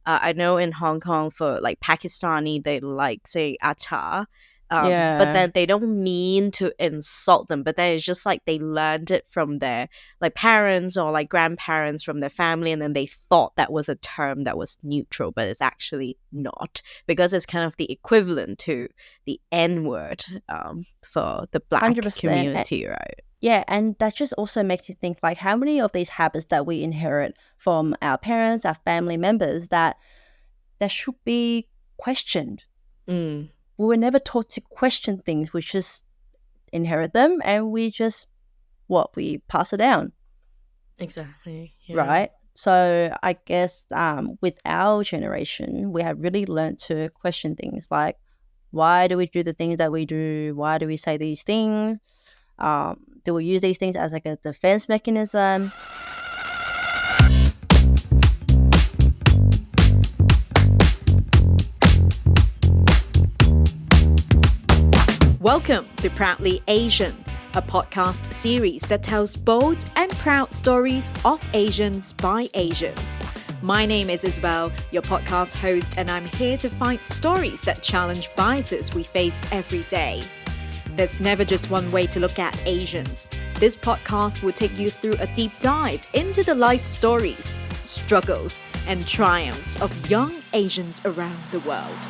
I know in Hong Kong for like Pakistani, they like say acha. But Yeah. then they don't mean to insult them, but then it's just like they learned it from their like parents or like grandparents from their family, and then they thought that was a term that was neutral, but it's actually not, because it's kind of the equivalent to the N word for the black 100%. community, right? Yeah, and that just also makes you think like how many of these habits that we inherit from our parents, our family members that should be questioned. Mm, We were never taught to question things. We just inherit them and we pass it down, exactly. Yeah. right? So I guess with our generation, we have really learned to question things like, why do we do the things that we do? Why do we say these things? Do we use these things as like a defense mechanism? Welcome to Proudly Asian, a podcast series that tells bold and proud stories of Asians by Asians. My name is Isabel, your podcast host, and I'm here to find stories that challenge biases we face every day. There's never just one way to look at Asians. This podcast will take you through a deep dive into the life stories, struggles, and triumphs of young Asians around the world.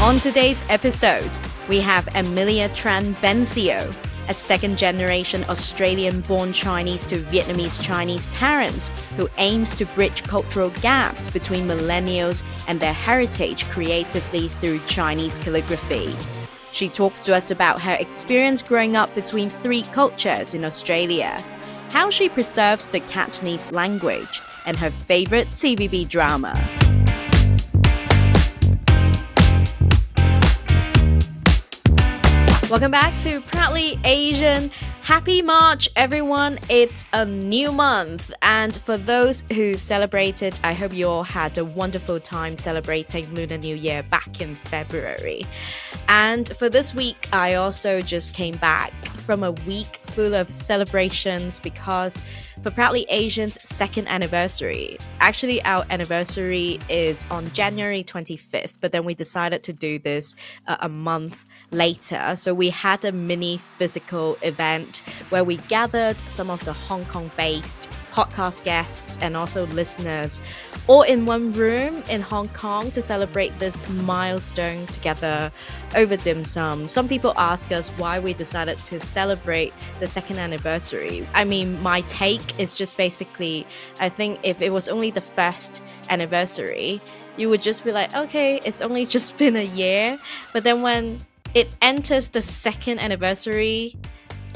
On today's episode, we have Amelia Tran-Bencio, a second-generation Australian-born Chinese to Vietnamese Chinese parents who aims to bridge cultural gaps between millennials and their heritage creatively through Chinese calligraphy. She talks to us about her experience growing up between three cultures in Australia, how she preserves the Cantonese language, and her favorite TVB drama. Welcome back to Proudly Asian. Happy March, everyone. It's a new month. And for those who celebrated, I hope you all had a wonderful time celebrating Lunar New Year back in February. And for this week, I also just came back from a week full of celebrations because for Proudly Asian's second anniversary, actually our anniversary is on January 25th, but then we decided to do this a month later. So we had a mini physical event where we gathered some of the Hong Kong-based podcast guests and also listeners all in one room in Hong Kong to celebrate this milestone together over dim sum. Some people ask us why we decided to celebrate the second anniversary. I mean, my take is just basically, I think if it was only the first anniversary, you would just be like, okay, it's only just been a year. But then when it enters the second anniversary,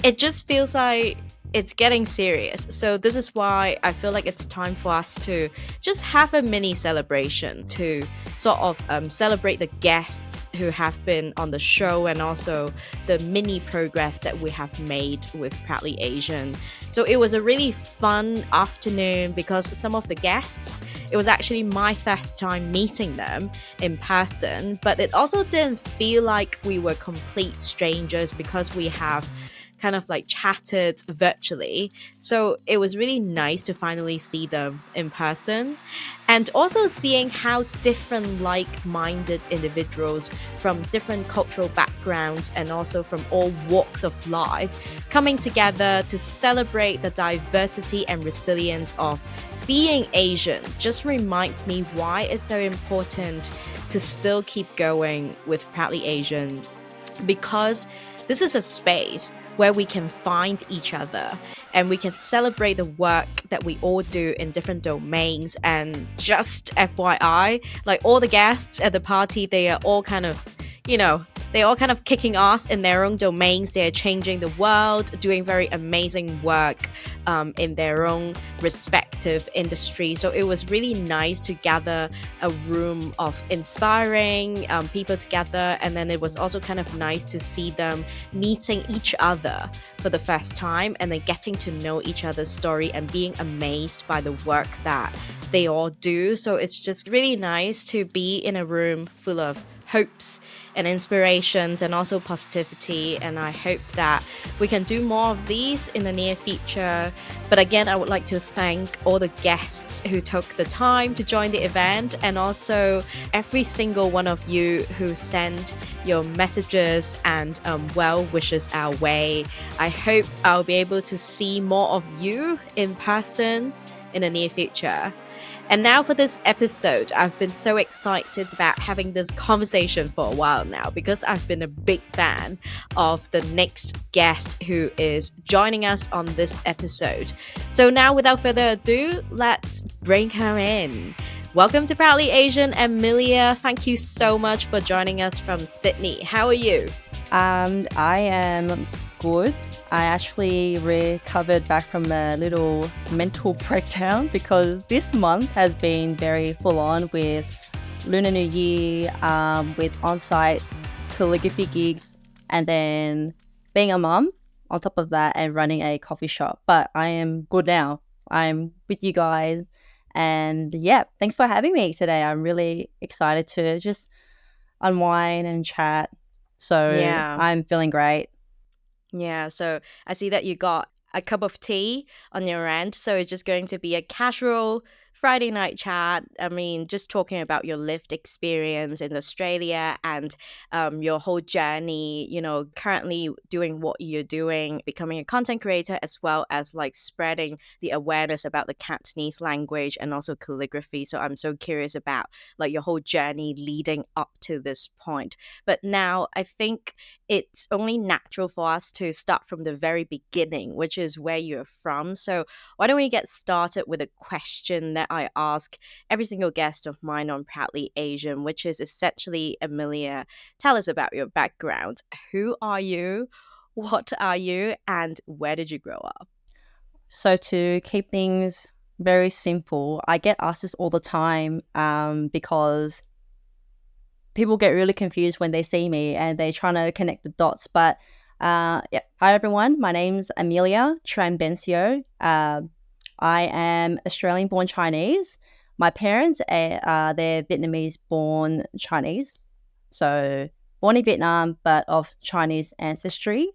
it just feels like it's getting serious. So this is why I feel like it's time for us to just have a mini celebration to sort of celebrate the guests who have been on the show and also the mini progress that we have made with Proudly Asian. So it was a really fun afternoon because some of the guests, it was actually my first time meeting them in person, but it also didn't feel like we were complete strangers because we have kind of like chatted virtually. So it was really nice to finally see them in person and also seeing how different like-minded individuals from different cultural backgrounds and also from all walks of life coming together to celebrate the diversity and resilience of being Asian just reminds me why it's so important to still keep going with Proudly Asian, because this is a space where we can find each other and we can celebrate the work that we all do in different domains. And just FYI, like all the guests at the party, they are all kind of, they're all kind of kicking ass in their own domains. They're changing the world, doing very amazing work in their own respective industry. So it was really nice to gather a room of inspiring people together. And then it was also kind of nice to see them meeting each other for the first time and then getting to know each other's story and being amazed by the work that they all do. So it's just really nice to be in a room full of hopes and inspirations and also positivity. And I hope that we can do more of these in the near future. But again, I would like to thank all the guests who took the time to join the event, and also every single one of you who sent your messages and well wishes our way. I hope I'll be able to see more of you in person in the near future. And now for this episode, I've been so excited about having this conversation for a while now because I've been a big fan of the next guest who is joining us on this episode. So now, without further ado, let's bring her in. Welcome to Proudly Asian, Amelia. Thank you so much for joining us from Sydney. How are you? I am good. I actually recovered back from a little mental breakdown because this month has been very full on with Lunar New Year, with on-site calligraphy gigs, and then being a mum on top of that and running a coffee shop. But I am good now. I'm with you guys. And yeah, thanks for having me today. I'm really excited to just unwind and chat. So Yeah. I'm feeling great. Yeah, so I see that you got a cup of tea on your end. So it's just going to be a casual Friday night chat. I mean, just talking about your lived experience in Australia and your whole journey, you know, currently doing what you're doing, becoming a content creator, as well as like spreading the awareness about the Cantonese language and also calligraphy. So I'm so curious about like your whole journey leading up to this point. But now I think it's only natural for us to start from the very beginning, which is where you're from. So why don't we get started with a question that I ask every single guest of mine on Proudly Asian, which is essentially, Amelia, tell us about your background. Who are you? What are you? And where did you grow up? So to keep things very simple, I get asked this all the time because people get really confused when they see me and they're trying to connect the dots. But yeah. Hi, everyone. My name's Amelia Tran-Bencio. I am Australian-born Chinese. My parents are they're Vietnamese-born Chinese. So born in Vietnam, but of Chinese ancestry.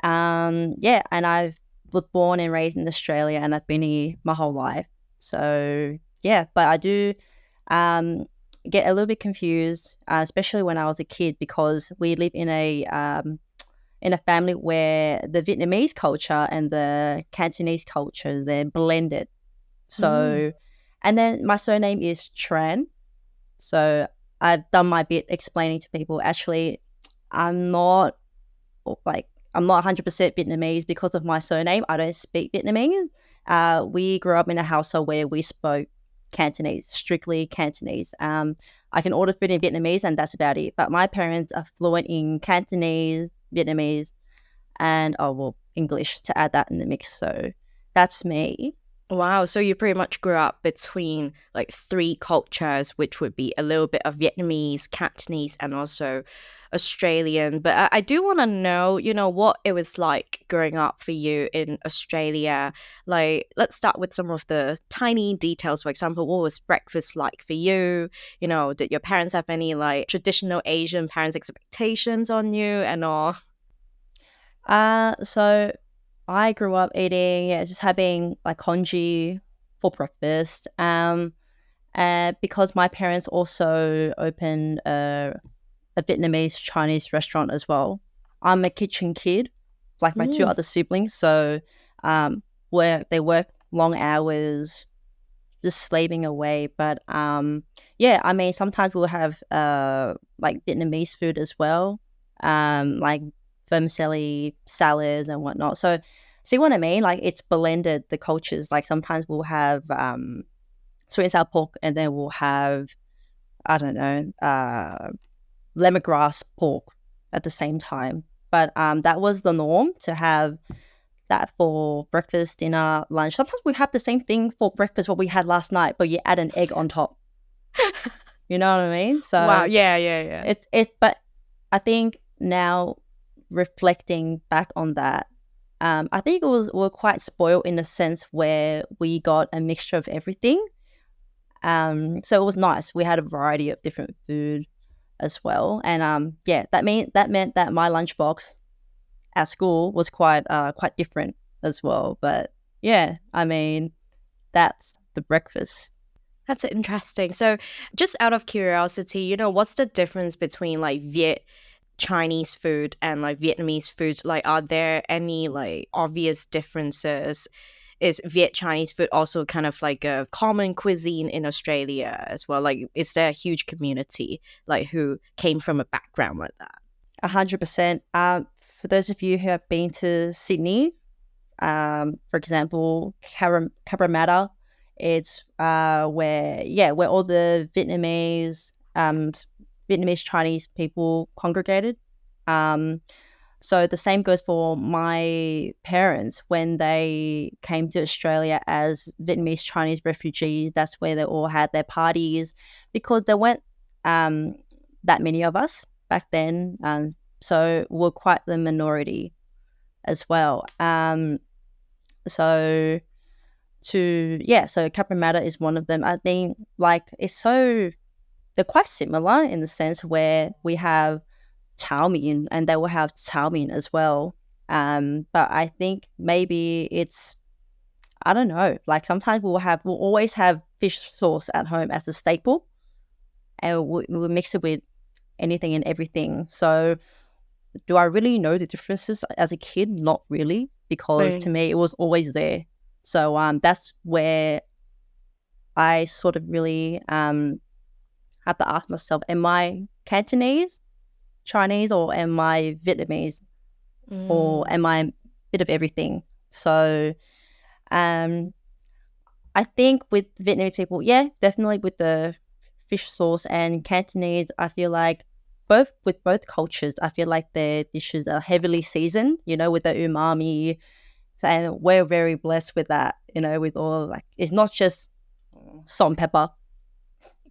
Yeah, and I was born and raised in Australia, and I've been here my whole life. So yeah, but I do get a little bit confused, especially when I was a kid, because we live in a family where the Vietnamese culture and the Cantonese culture, they're blended. So, and then my surname is Tran. So I've done my bit explaining to people, actually, I'm not 100% Vietnamese because of my surname. I don't speak Vietnamese. We grew up in a household where we spoke Cantonese, strictly Cantonese. I can order food in Vietnamese and that's about it. But my parents are fluent in Cantonese, Vietnamese, and English to add that in the mix. So that's me. Wow, so you pretty much grew up between like three cultures, which would be a little bit of Vietnamese, Cantonese, and also Australian. But I do want to know, you know, what it was like growing up for you in Australia. Like, let's start with some of the tiny details. For example, what was breakfast like for you? You know, did your parents have any like traditional Asian parents' expectations on you and all? So I grew up eating, just having like congee for breakfast. Because my parents also opened a Vietnamese Chinese restaurant as well. I'm a kitchen kid, like my two other siblings. So where they work long hours, just slaving away. But yeah, I mean, sometimes we'll have like Vietnamese food as well, like vermicelli, salads and whatnot. So see what I mean? Like it's blended the cultures. Like sometimes we'll have sweet and sour pork, and then we'll have, I don't know, lemongrass pork at the same time. But that was the norm to have that for breakfast, dinner, lunch. Sometimes we have the same thing for breakfast what we had last night, but you add an egg on top. You know what I mean? So Wow, yeah. But I think now reflecting back on that, I think we're quite spoiled in a sense where we got a mixture of everything. So it was nice. We had a variety of different food. as well. And that meant that my lunchbox at school was quite different as well. But yeah, I mean, that's the breakfast. That's interesting. So, just out of curiosity, what's the difference between like Viet Chinese food and like Vietnamese food? Like, are there any like obvious differences? Is Viet Chinese food also kind of like a common cuisine in Australia as well? Like, is there a huge community like who came from a background like that? 100%. For those of you who have been to Sydney, for example, Cabramatta, it's where all the Vietnamese Chinese people congregated. So the same goes for my parents when they came to Australia as Vietnamese Chinese refugees. That's where they all had their parties because there weren't that many of us back then. So we're quite the minority as well. So Cabramatta is one of them. I mean, like they're quite similar in the sense where we have chow mein and they will have chow mein as well. But I think maybe I don't know, like sometimes we'll always have fish sauce at home as a staple and we'll mix it with anything and everything. So do I really know the differences as a kid? Not really, because to me it was always there. So that's where I sort of really have to ask myself, am I Cantonese, Chinese, or am I Vietnamese? Or am I a bit of everything? So I think with Vietnamese people, yeah, definitely with the fish sauce, and Cantonese, I feel like with both cultures, I feel like their dishes are heavily seasoned, with the umami. And we're very blessed with that, with all like, it's not just salt and pepper,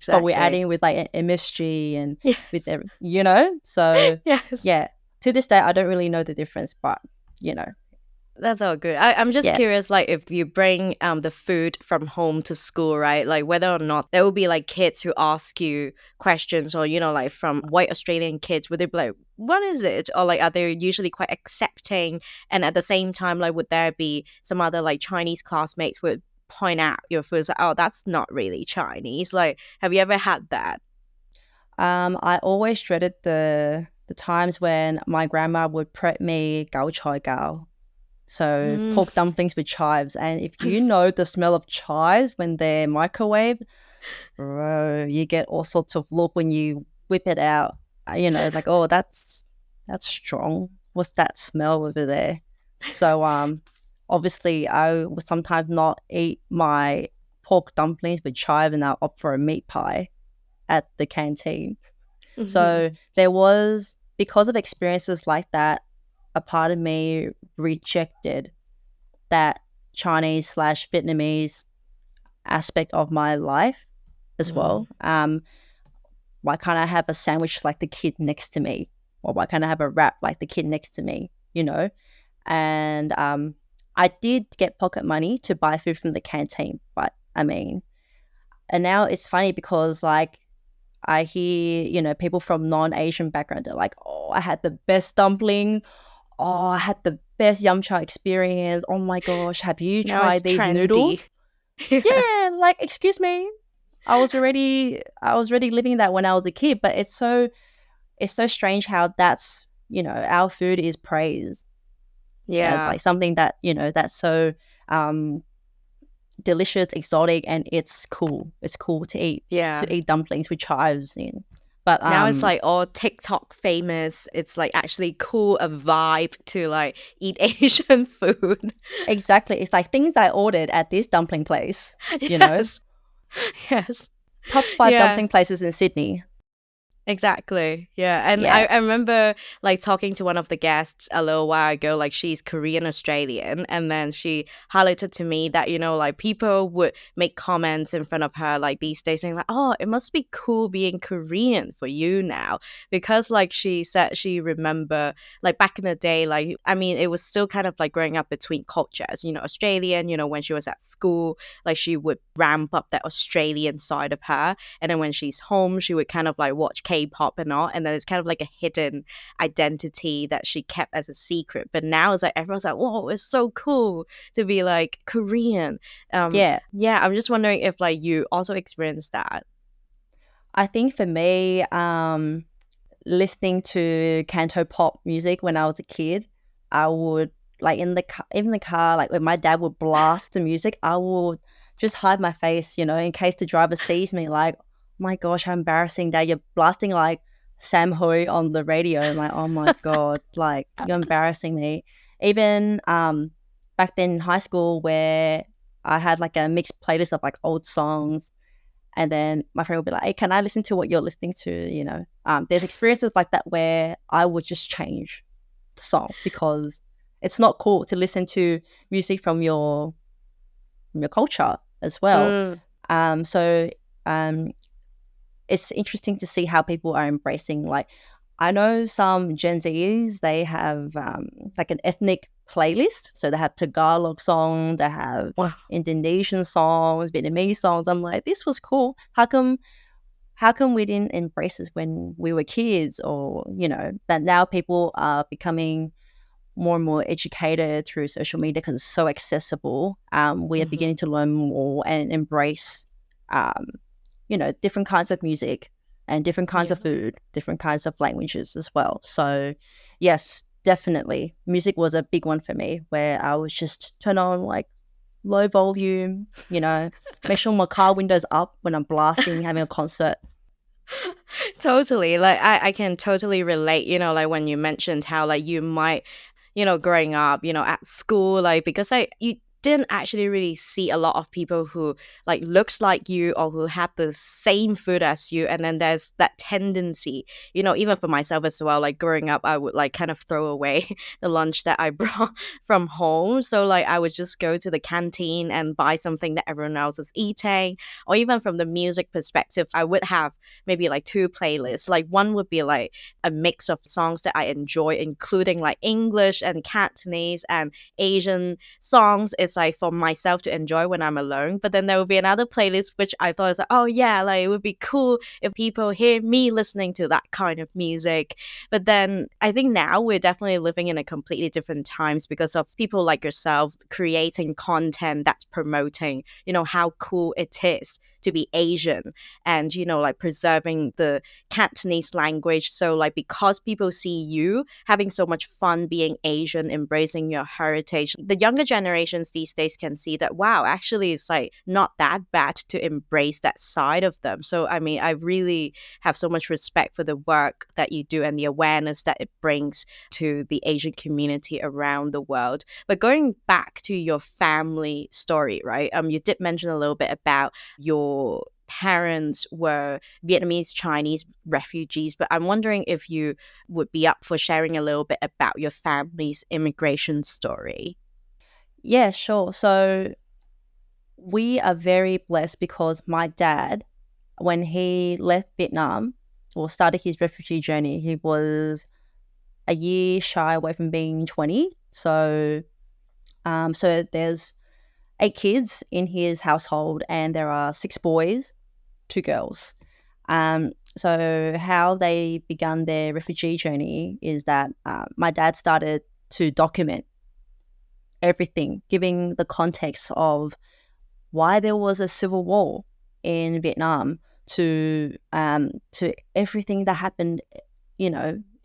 but we're adding with like MSG and with everything, So yes. yeah, to this day, I don't really know the difference, but That's all good. I'm just curious, like, if you bring the food from home to school, right? Like, whether or not there will be, like, kids who ask you questions or, like, from white Australian kids, would they be like, what is it? Or, like, are they usually quite accepting? And at the same time, like, would there be some other, like, Chinese classmates would point out your food, like, oh, that's not really Chinese? Like, have you ever had that? I always dreaded the times when my grandma would prep me gao choy gao. So pork dumplings with chives. And if you know the smell of chives when they're microwaved, bro, you get all sorts of look when you whip it out. Like, oh, that's strong. What's that smell over there? So obviously I would sometimes not eat my pork dumplings with chive and I'll opt for a meat pie at the canteen. So there was, because of experiences like that, a part of me rejected that Chinese/Vietnamese aspect of my life as well. Why can't I have a sandwich like the kid next to me? Or why can't I have a wrap like the kid next to me? And I did get pocket money to buy food from the canteen, but I mean, and now it's funny because like I hear, people from non-Asian background, they're like, oh, I had the best dumpling. Oh, I had the best yum cha experience. Oh my gosh, have you tried these trendy noodles? Yeah, like, excuse me. I was already living that when I was a kid, but it's so strange how that's, our food is praised. Yeah. Like something that, that's so delicious, exotic, and it's cool. It's cool to eat. Yeah. To eat dumplings with chives in. But now it's like all TikTok famous. It's like actually cool, a vibe to like eat Asian food. Exactly. It's like things I ordered at this dumpling place, Yes. Top 5 dumpling places in Sydney. Exactly. Yeah. And I remember like talking to one of the guests a little while ago, like she's Korean Australian, and then she highlighted to me that, like people would make comments in front of her like these days saying like, oh, it must be cool being Korean for you now, because like she said she remember like back in the day, like I mean it was still kind of like growing up between cultures, Australian, when she was at school, like she would ramp up that Australian side of her, and then when she's home she would kind of like watch K-pop and all, and then it's kind of like a hidden identity that she kept as a secret. But now it's like everyone's like, whoa, it's so cool to be like Korean. Yeah. Yeah, I'm just wondering if like you also experienced that. I think for me, listening to Canto pop music when I was a kid, I would like in the car, even the car, like when my dad would blast the music, I would just hide my face, in case the driver sees me. Like, oh my gosh, how embarrassing, Dad! You're blasting like Sam Hui on the radio. I'm like, oh my god, like you're embarrassing me. Even back then in high school, where I had like a mixed playlist of like old songs. And then my friend would be like, hey, can I listen to what you're listening to? There's experiences like that where I would just change the song because it's not cool to listen to music from your culture as well. So it's interesting to see how people are embracing, like, I know some Gen Zs, they have like an ethnic playlist. So they have Tagalog songs, they have Indonesian songs, Vietnamese songs. I'm like, this was cool. How come we didn't embrace this when we were kids? Or, but now people are becoming more and more educated through social media because it's so accessible. We are beginning to learn more and embrace, different kinds of music and different kinds of food, different kinds of languages as well. So, yes, definitely. Music was a big one for me where I was just turn on like low volume, make sure my car window's up when I'm blasting, having a concert. Totally. Like I can totally relate, like when you mentioned how like you might, growing up, at school, like because you didn't actually really see a lot of people who like looks like you or who had the same food as you, and then there's that tendency, even for myself as well, like growing up I would like kind of throw away the lunch that I brought from home. So like I would just go to the canteen and buy something that everyone else is eating. Or even from the music perspective, I would have maybe like two playlists. Like one would be like a mix of songs that I enjoy, including like English and Cantonese and Asian songs. It's like for myself to enjoy when I'm alone. But then there will be another playlist which I thought was like, oh yeah, like it would be cool if people hear me listening to that kind of music. But then I think now we're definitely living in a completely different times because of people like yourself creating content that's promoting, how cool it is to be Asian and, like preserving the Cantonese language. So like because people see you having so much fun being Asian, embracing your heritage, the younger generations these days can see that, wow, actually it's like not that bad to embrace that side of them. So I mean, I really have so much respect for the work that you do and the awareness that it brings to the Asian community around the world. But going back to your family story, right? You did mention a little bit about your parents were Vietnamese Chinese refugees, but I'm wondering if you would be up for sharing a little bit about your family's immigration story. Yeah, sure. So we are very blessed because my dad, when he left Vietnam or started his refugee journey, he was a year shy away from being 20. So there's 8 kids in his household and there are 6 boys, 2 girls. So how they began their refugee journey is that my dad started to document everything, giving the context of why there was a civil war in Vietnam to everything that happened,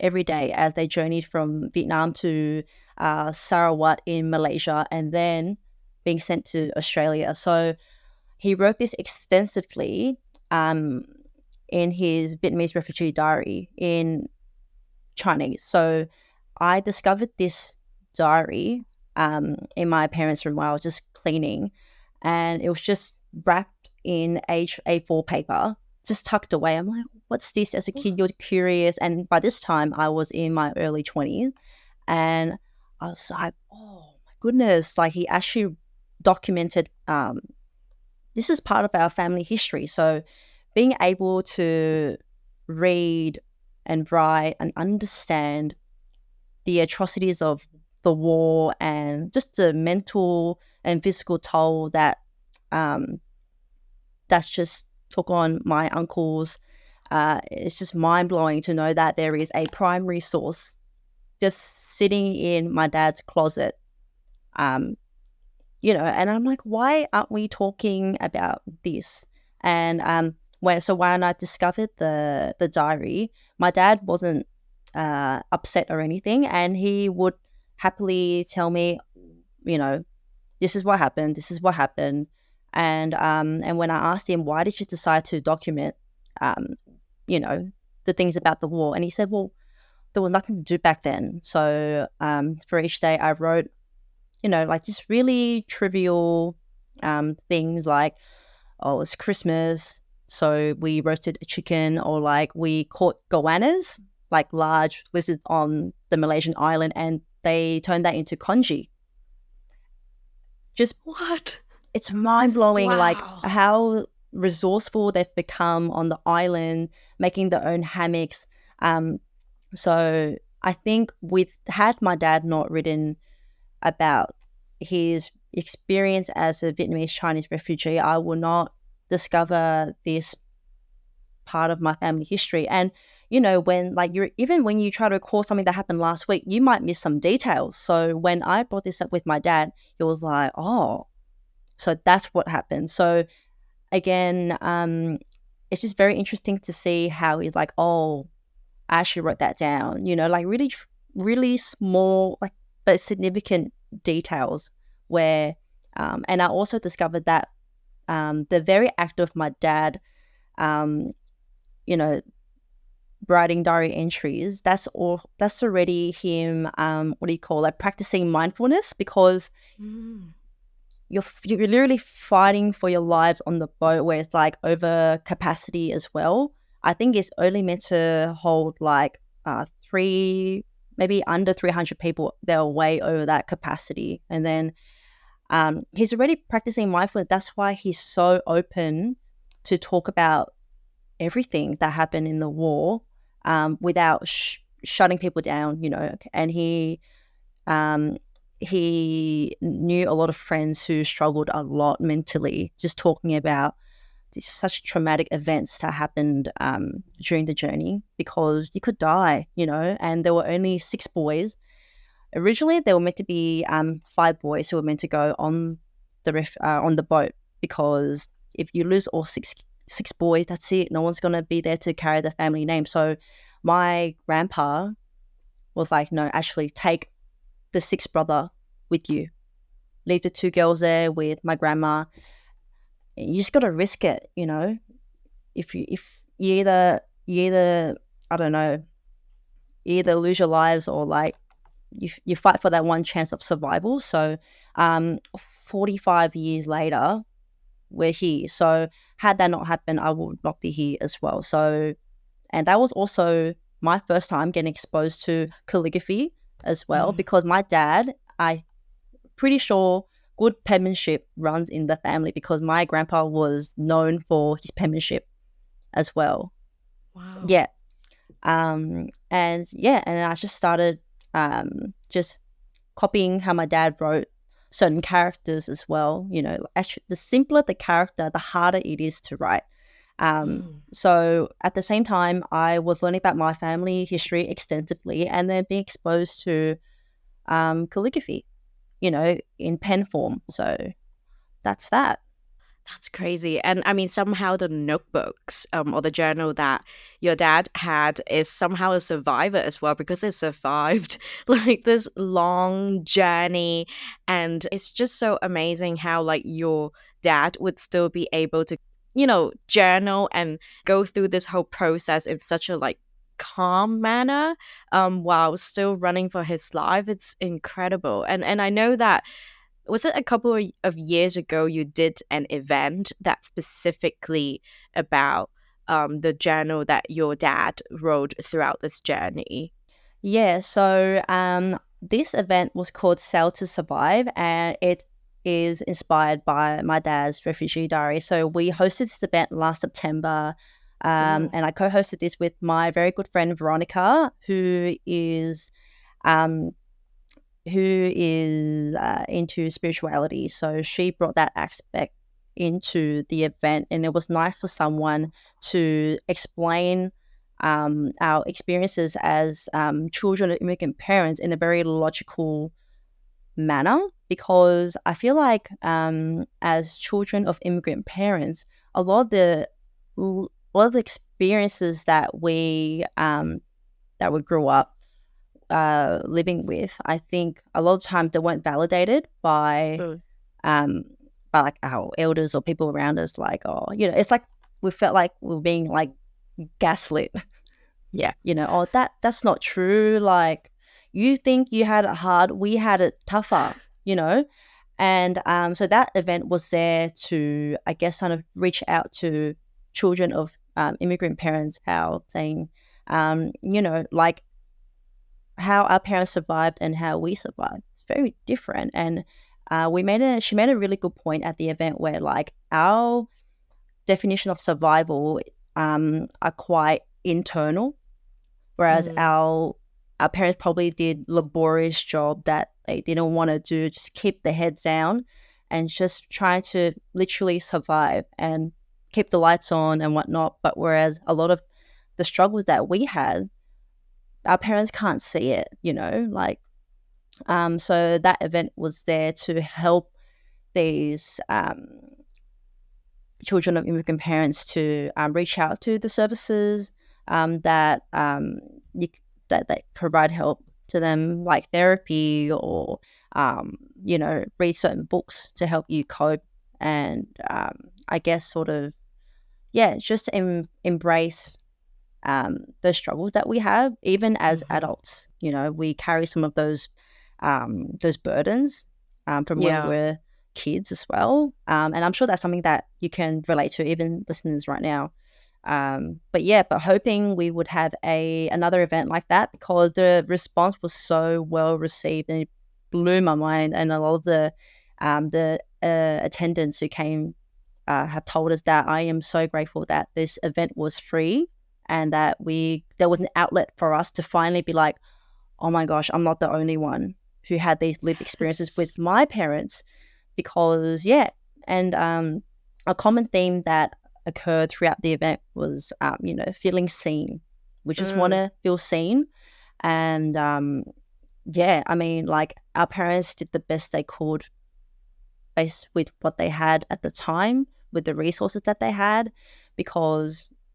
every day as they journeyed from Vietnam to Sarawak in Malaysia and then being sent to Australia. So he wrote this extensively in his Vietnamese refugee diary in Chinese. So I discovered this diary in my parents' room while I was just cleaning, and it was just wrapped in A4 paper, just tucked away. I'm like, what's this? As a kid, you're curious. And by this time, I was in my early 20s, and I was like, oh my goodness, like he actually documented this is part of our family history. So being able to read and write and understand the atrocities of the war and just the mental and physical toll that that's just took on my uncles it's just mind-blowing to know that there is a primary source just sitting in my dad's closet. And I'm like, why aren't we talking about this? And when I discovered the diary, my dad wasn't upset or anything, and he would happily tell me, this is what happened, this is what happened. And when I asked him, why did you decide to document, the things about the war? And he said, well, there was nothing to do back then. So for each day I wrote, like just really trivial things like, oh, it's Christmas, so we roasted a chicken, or like we caught goannas, like large lizards on the Malaysian island, and they turned that into congee. Just What? It's mind-blowing, like Wow. how resourceful they've become on the island, making their own hammocks. So I think had my dad not written about his experience as a Vietnamese Chinese refugee, I will not discover this part of my family history. And when when you try to recall something that happened last week, you might miss some details. So when I brought this up with my dad, he was like, oh, so that's what happened. So again, it's just very interesting to see how he's like, oh, I actually wrote that down, like really, really small, like, but significant details where, and I also discovered that the very act of my dad, writing diary entries, that's already him, what do you call it, practicing mindfulness, because you're literally fighting for your lives on the boat where it's like over capacity as well. I think it's only meant to hold like maybe under 300 people. They're way over that capacity. And then he's already practicing mindfulness. That's why he's so open to talk about everything that happened in the war without shutting people down, And he knew a lot of friends who struggled a lot mentally, just talking about such traumatic events that happened during the journey, because you could die, and there were only 6 boys. Originally, there were meant to be 5 boys who were meant to go on the boat, because if you lose all six boys, that's it. No one's going to be there to carry the family name. So my grandpa was like, no, actually take the 6th brother with you. Leave the 2 girls there with my grandma. You just got to risk it, If you either I don't know, you either lose your lives or like you fight for that one chance of survival. So 45 years later, we're here. So had that not happened, I would not be here as well. So, and that was also my first time getting exposed to calligraphy as well, because my dad, I pretty sure good penmanship runs in the family, because my grandpa was known for his penmanship as well. Wow. Yeah. And I just started just copying how my dad wrote certain characters as well. Actually, the simpler the character, the harder it is to write. So at the same time, I was learning about my family history extensively, and then being exposed to calligraphy, in pen form. So that's that. That's crazy. And I mean, somehow the notebooks or the journal that your dad had is somehow a survivor as well, because it survived like this long journey. And it's just so amazing how like your dad would still be able to, journal and go through this whole process in such a like calm manner while still running for his life. It's incredible. And I know that, was it a couple of years ago you did an event that specifically about the journal that your dad wrote throughout this journey? Yeah, so this event was called Sail to Survive, and it is inspired by my dad's refugee diary. So we hosted this event last September, and I co-hosted this with my very good friend Veronica, who is into spirituality. So she brought that aspect into the event, and it was nice for someone to explain our experiences as children of immigrant parents in a very logical manner, because I feel like as children of immigrant parents, a lot of the experiences that we grew up living with, I think a lot of times they weren't validated um by like our elders or people around us. Like, oh, it's like we felt like we were being like gaslit. Yeah. Oh, that's not true. Like, you think you had it hard, we had it tougher. And so that event was there to, I guess, kind of reach out to children of immigrant parents, how saying, like how our parents survived and how we survived. It's very different. And she made a really good point at the event where, like, our definition of survival are quite internal, whereas our parents probably did laborious job that they didn't want to do, just keep their heads down and just try to literally survive and keep the lights on and whatnot. But whereas a lot of the struggles that we had, our parents can't see it, like, so that event was there to help these children of immigrant parents to reach out to the services that that provide help to them, like therapy or read certain books to help you cope, and I guess sort of just embrace the struggles that we have even as adults. We carry some of those burdens from when we were kids as well, and I'm sure that's something that you can relate to, even listeners right now. But hoping we would have another event like that, because the response was so well received and it blew my mind. And a lot of the attendants who came have told us that I am so grateful that this event was free and that there was an outlet for us to finally be like, oh my gosh, I'm not the only one who had these lived experiences with my parents. Because and a common theme that occurred throughout the event was feeling seen. We just want to feel seen. And I mean, like, our parents did the best they could based with what they had at the time, with the resources that they had,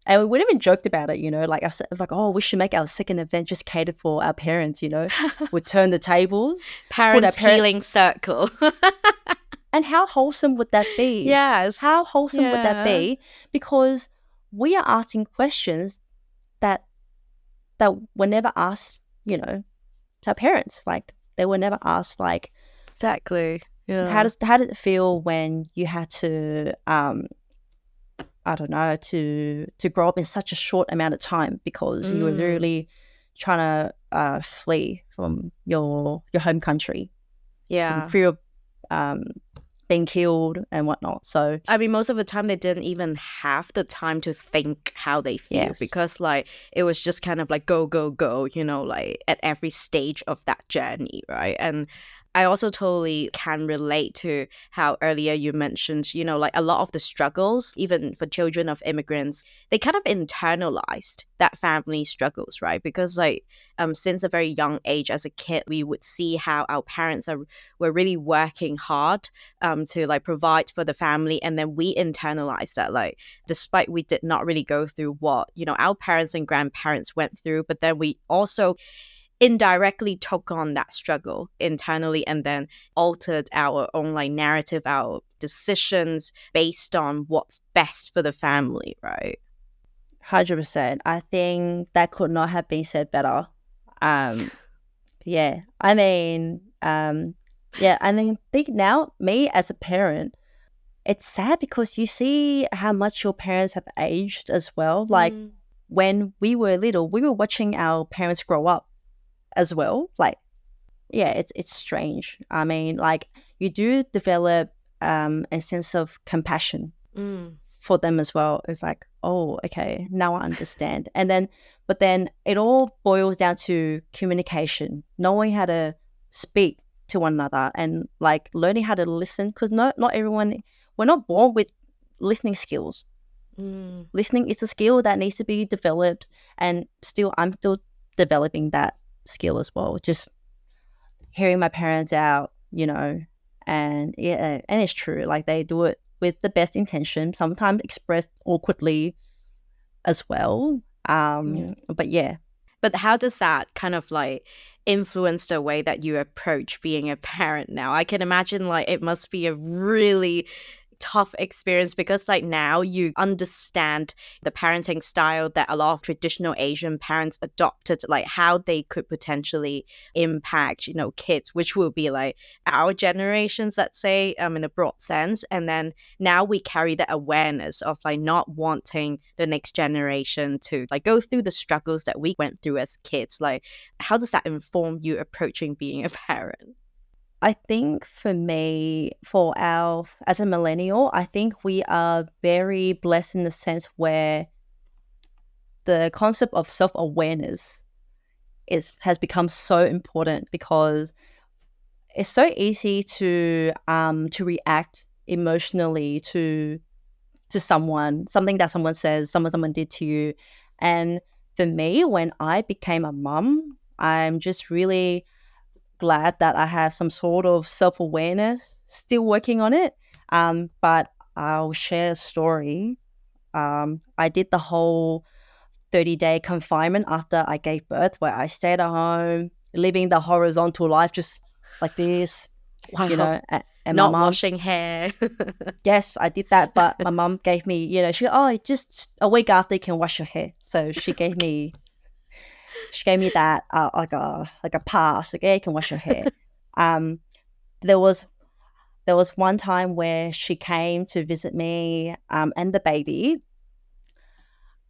and we even joked about it, like I said, like, oh, we should make our second event just catered for our parents, we'd turn the tables. Parents healing circle. And how wholesome would that be? Yes. How wholesome would that be? Because we are asking questions that were never asked, to our parents. Like, they were never asked, like, exactly. Yeah. How did it feel when you had to I don't know, to grow up in such a short amount of time, because you were literally trying to flee from your home country. Yeah. From fear of being killed and whatnot. So I mean, most of the time they didn't even have the time to think how they feel, because like it was just kind of like go, go, go, like at every stage of that journey, right? And I also totally can relate to how earlier you mentioned, like a lot of the struggles, even for children of immigrants, they kind of internalized that family struggles, right? Because like since a very young age as a kid, we would see how our parents were really working hard to like provide for the family. And then we internalized that, like, despite we did not really go through what, our parents and grandparents went through, but then we also indirectly took on that struggle internally and then altered our own like narrative, our decisions based on what's best for the family, right? 100%. I think that could not have been said better. I mean, and then think now, me as a parent, it's sad because you see how much your parents have aged as well. Like, when we were little, we were watching our parents grow up as well. Like, it's strange. I mean, like, you do develop a sense of compassion for them as well. It's like, oh, okay, now I understand. But then it all boils down to communication, knowing how to speak to one another, and like learning how to listen, because not everyone we're not born with listening skills. Listening is a skill that needs to be developed, and I'm still developing that skill as well. Just hearing my parents out, and and it's true. Like, they do it with the best intention, sometimes expressed awkwardly as well. But yeah. But how does that kind of like influence the way that you approach being a parent now? I can imagine like it must be a really tough experience, because like now you understand the parenting style that a lot of traditional Asian parents adopted, like how they could potentially impact kids, which will be like our generations, let's say, in a broad sense. And then now we carry that awareness of like not wanting the next generation to like go through the struggles that we went through as kids. Like, how does that inform you approaching being a parent? I think for me, as a millennial, I think we are very blessed in the sense where the concept of self-awareness has become so important, because it's so easy to react emotionally to something that someone says, someone did to you. And for me, when I became a mum, I'm just really glad that I have some sort of self-awareness, still working on it. But I'll share a story. I did the whole 30-day confinement after I gave birth, where I stayed at home, living the horizontal life, just like this, Wow. And not my mom, washing hair. yes, I did that. But my mom gave me, just a week after you can wash your hair. So she gave me that like a pass. Okay, you can wash your hair. There was one time where she came to visit me and the baby,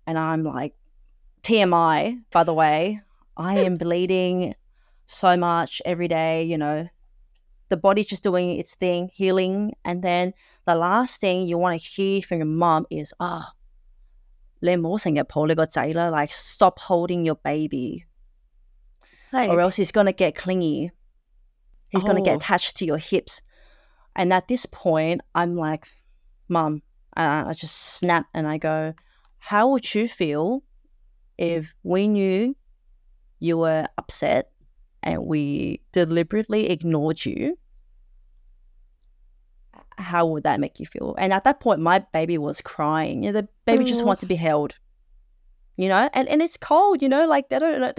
and I'm like, TMI, by the way, I am bleeding so much every day. The body's just doing its thing, healing, and then the last thing you want to hear from your mom is, 你唔好成日抱你個仔啦, like stop holding your baby, or else he's gonna get clingy. He's gonna get attached to your hips. And at this point, I'm like, Mom, I just snap and I go, how would you feel if we knew you were upset and we deliberately ignored you? How would that make you feel? And at that point, my baby was crying. The baby just wanted to be held. And it's cold. Like they don't know,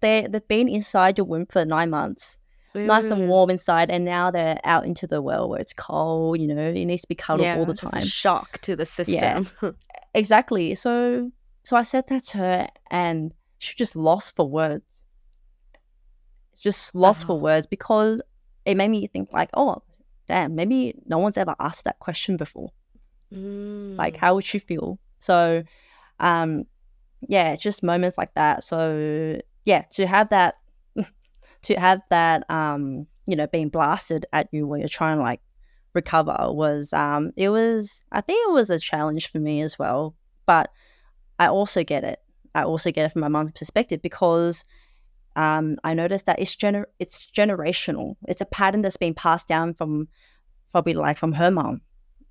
they've been inside your womb for 9 months, nice and warm inside, and now they're out into the world where it's cold. It needs to be cuddled all the time. It's a shock to the system. Yeah, exactly. So I said that to her, and she just lost for words. Because it made me think like, oh, damn, maybe no one's ever asked that question before. Like, how would she feel? So, just moments like that. So, to have that, being blasted at you when you're trying to like recover was, I think it was a challenge for me as well. But I also get it. From my mom's perspective, because I noticed that it's generational. It's a pattern that's been passed down from probably like from her mom.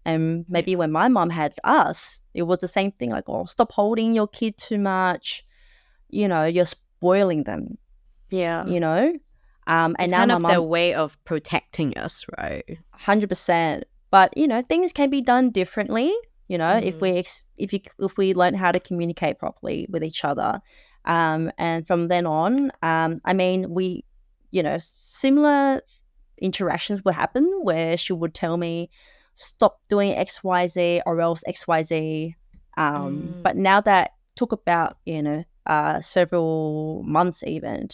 And maybe when my mom had us, it was the same thing, like, oh, stop holding your kid too much. You're spoiling them. Yeah. And it's now kind my of mom, their way of protecting us, right? 100%. But, things can be done differently, if we learn how to communicate properly with each other. And from then on, we, similar interactions would happen where she would tell me, stop doing XYZ or else XYZ. But now that took about, several months even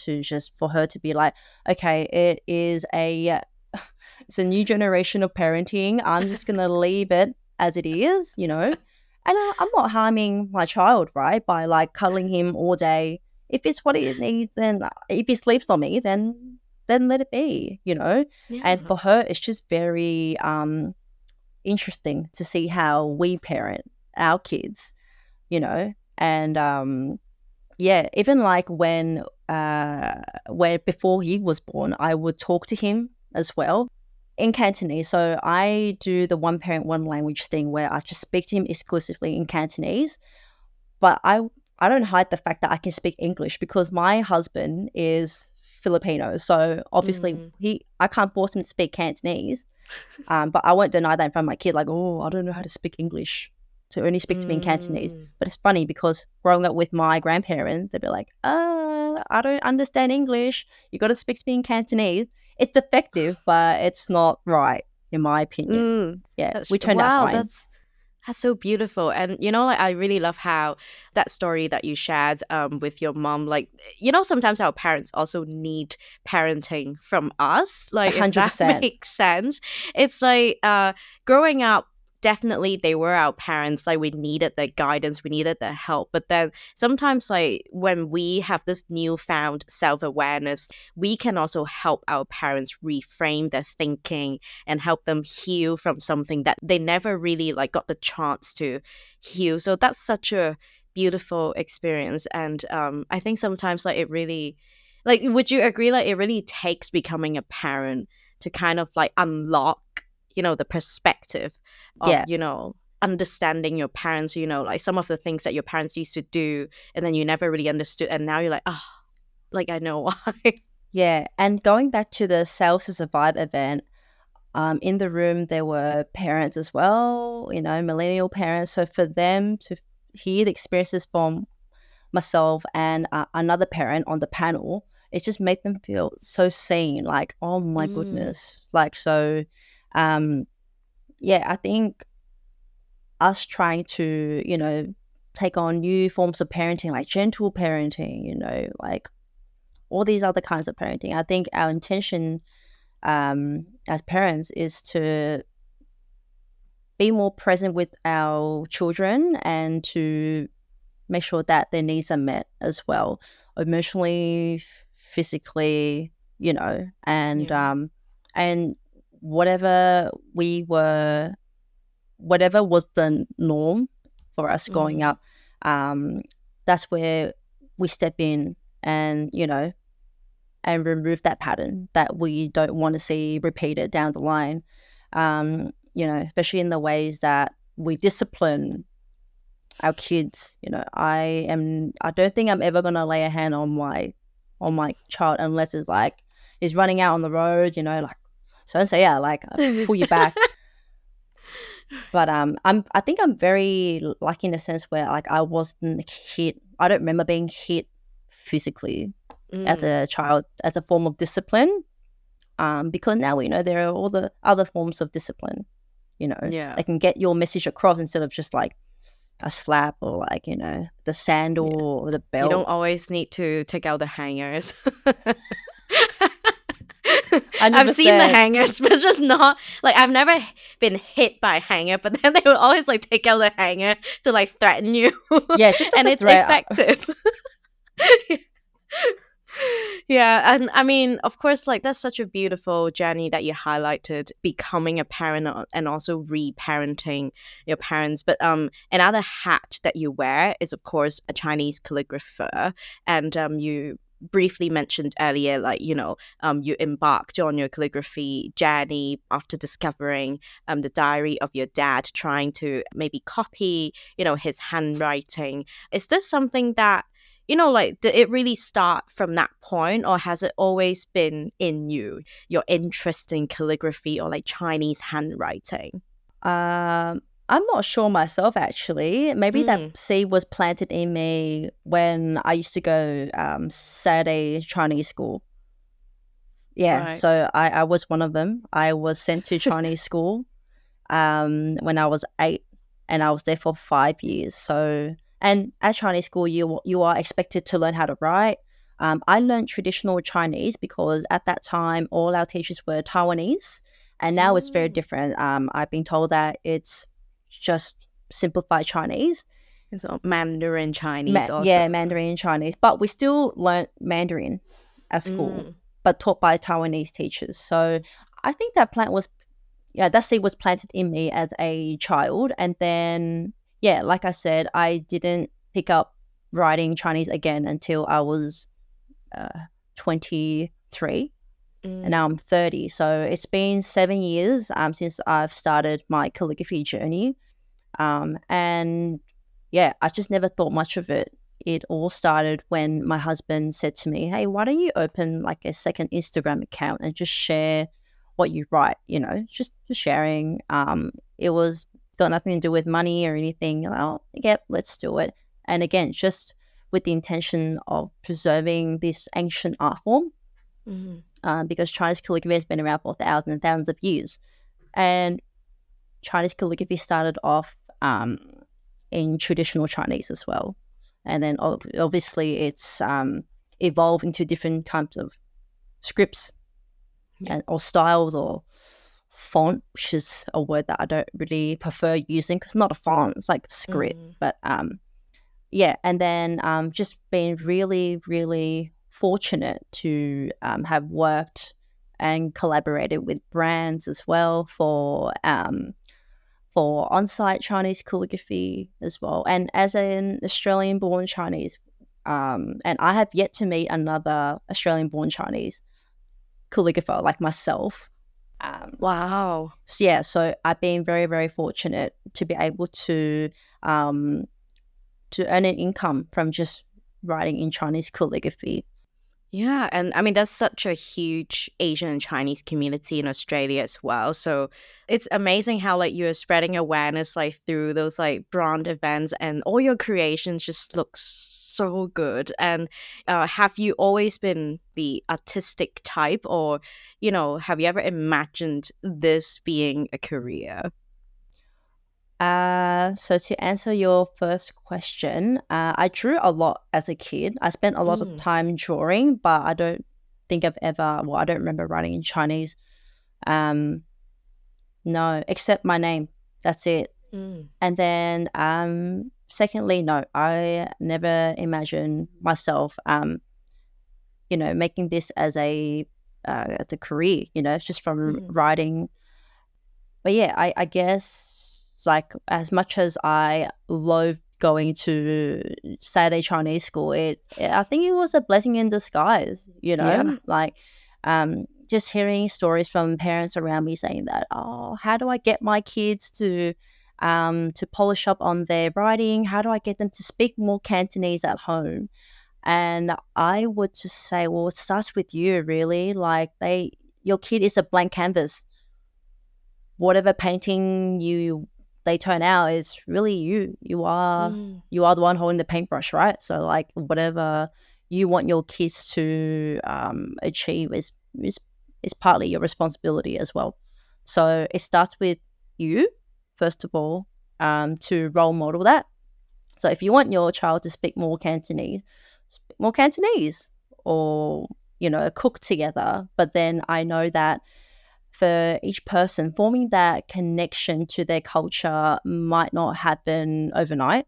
for her to be like, okay, it's a new generation of parenting. I'm just going to leave it as it is, And I'm not harming my child, right, by like cuddling him all day. If it's what he needs, then if he sleeps on me, then let it be, Yeah. And for her, it's just very interesting to see how we parent our kids, And even like when before he was born, I would talk to him as well. in Cantonese. So I do the one parent, one language thing where I just speak to him exclusively in Cantonese. But I don't hide the fact that I can speak English because my husband is Filipino. So obviously I can't force him to speak Cantonese. But I won't deny that in front of my kid, like, oh, I don't know how to speak English. To only speak to me in Cantonese. But it's funny because growing up with my grandparents, they'd be like, I don't understand English. You got to speak to me in Cantonese. It's effective, but it's not right, in my opinion. Yeah, we turned out fine. That's so beautiful. And, you know, like, I really love how that story that you shared with your mom, like, you know, sometimes our parents also need parenting from us. Like, 100%. If that makes sense. It's like growing up, definitely they were our parents. Like, we needed their guidance, we needed their help. But then sometimes, like, when we have this newfound self-awareness, we can also help our parents reframe their thinking and help them heal from something that they never really like got the chance to heal. So that's such a beautiful experience. And I think sometimes, like, it really, like, would you agree, like, it really takes becoming a parent to kind of like unlock, you know, the perspective of, you know, understanding your parents, you know, like some of the things that your parents used to do and then you never really understood, and now you're like, oh, like, I know why. Yeah, and going back to the Sales to Survive event, in the room there were parents as well, you know, millennial parents. So for them to hear the experiences from myself and another parent on the panel, it just made them feel so seen, like, oh my goodness. Like, so yeah, I think us trying to, you know, take on new forms of parenting, like gentle parenting, you know, like all these other kinds of parenting. I think our intention as parents is to be more present with our children and to make sure that their needs are met as well, emotionally, physically, you know, and whatever was the norm for us growing up, that's where we step in and, you know, and remove that pattern that we don't want to see repeated down the line, you know, especially in the ways that we discipline our kids. You know, I don't think I'm ever gonna lay a hand on my child unless it's like he's running out on the road, you know, like, so yeah, like, pull you back. But I think I'm very lucky in a sense where, like, I wasn't hit. I don't remember being hit physically as a child as a form of discipline. Because now we know there are all the other forms of discipline. You know, they can get your message across instead of just like a slap or, like, you know, the sandal or the belt. You don't always need to take out the hangers. I've seen the hangers, but just not like, I've never been hit by a hanger, but then they would always like take out the hanger to like threaten you. Yeah, just and it's threat. Effective. Yeah, and I mean, of course, like, that's such a beautiful journey that you highlighted, becoming a parent and also re-parenting your parents. But another hat that you wear is, of course, a Chinese calligrapher, and you briefly mentioned earlier, like, you know, you embarked on your calligraphy journey after discovering the diary of your dad, trying to maybe copy, you know, his handwriting. Is this something that, you know, like, did it really start from that point, or has it always been in you, your interest in calligraphy or like Chinese handwriting? I'm not sure myself, actually. Maybe that seed was planted in me when I used to go Saturday Chinese school. Yeah, right. So I was one of them. I was sent to Chinese school when I was 8, and I was there for 5 years. So, and at Chinese school, you are expected to learn how to write. I learned traditional Chinese because at that time, all our teachers were Taiwanese, and now it's very different. I've been told that it's just simplified Chinese. And so Mandarin Chinese also. Yeah, Mandarin Chinese. But we still learnt Mandarin at school, but taught by Taiwanese teachers. So I think that that seed was planted in me as a child. And then, yeah, like I said, I didn't pick up writing Chinese again until I was 23. and now I'm 30. So it's been 7 years since I've started my calligraphy journey. And yeah, I just never thought much of it. It all started when my husband said to me, hey, why don't you open like a second Instagram account and just share what you write, just sharing. It was got nothing to do with money or anything. Oh, yep, let's do it. And again, just with the intention of preserving this ancient art form, because Chinese calligraphy has been around for thousands and thousands of years. And Chinese calligraphy started off in traditional Chinese as well. And then obviously it's evolved into different kinds of scripts or styles or font, which is a word that I don't really prefer using because it's not a font, it's like a script. But yeah, and then just been really, really fortunate to have worked and collaborated with brands as well for on-site Chinese calligraphy as well. And as an Australian-born Chinese, and I have yet to meet another Australian-born Chinese calligrapher like myself. Wow. So yeah, so I've been very, very fortunate to be able to earn an income from just writing in Chinese calligraphy. Yeah, and I mean, there's such a huge Asian and Chinese community in Australia as well. So it's amazing how like you're spreading awareness like through those like brand events, and all your creations just look so good. And have you always been the artistic type, or have you ever imagined this being a career? So to answer your first question, I drew a lot as a kid. I spent a lot of time drawing, but I don't think I don't remember writing in Chinese. No, except my name. That's it. And then secondly, no, I never imagined myself, making this as a career, just from writing. But yeah, I guess like as much as I loved going to Saturday Chinese school, I think it was a blessing in disguise, Yeah. like just hearing stories from parents around me saying that, oh, how do I get my kids to polish up on their writing? How do I get them to speak more Cantonese at home? And I would just say, well, it starts with you, really. Like your kid is a blank canvas. Whatever painting they turn out is really you. You are the one holding the paintbrush, right? So like whatever you want your kids to achieve is partly your responsibility as well. So it starts with you, first of all, to role model that. So if you want your child to speak more Cantonese, or cook together. But then I know that for each person, forming that connection to their culture might not happen overnight,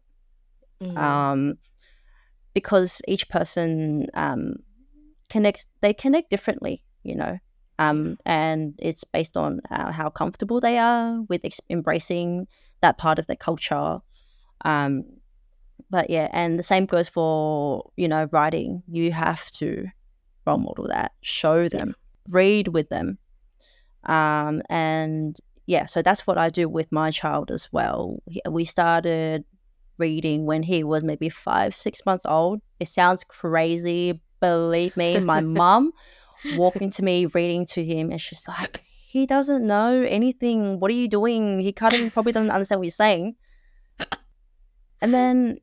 because each person connect differently, and it's based on how comfortable they are with embracing that part of their culture. But yeah, and the same goes for writing. You have to role model that, show them, read with them. And yeah, so that's what I do with my child as well. We started reading when he was maybe 5-6 months old. It sounds crazy, believe me. My mum walked into me reading to him, and she's like, he doesn't know anything, what are you doing? He probably doesn't understand what you're saying. And then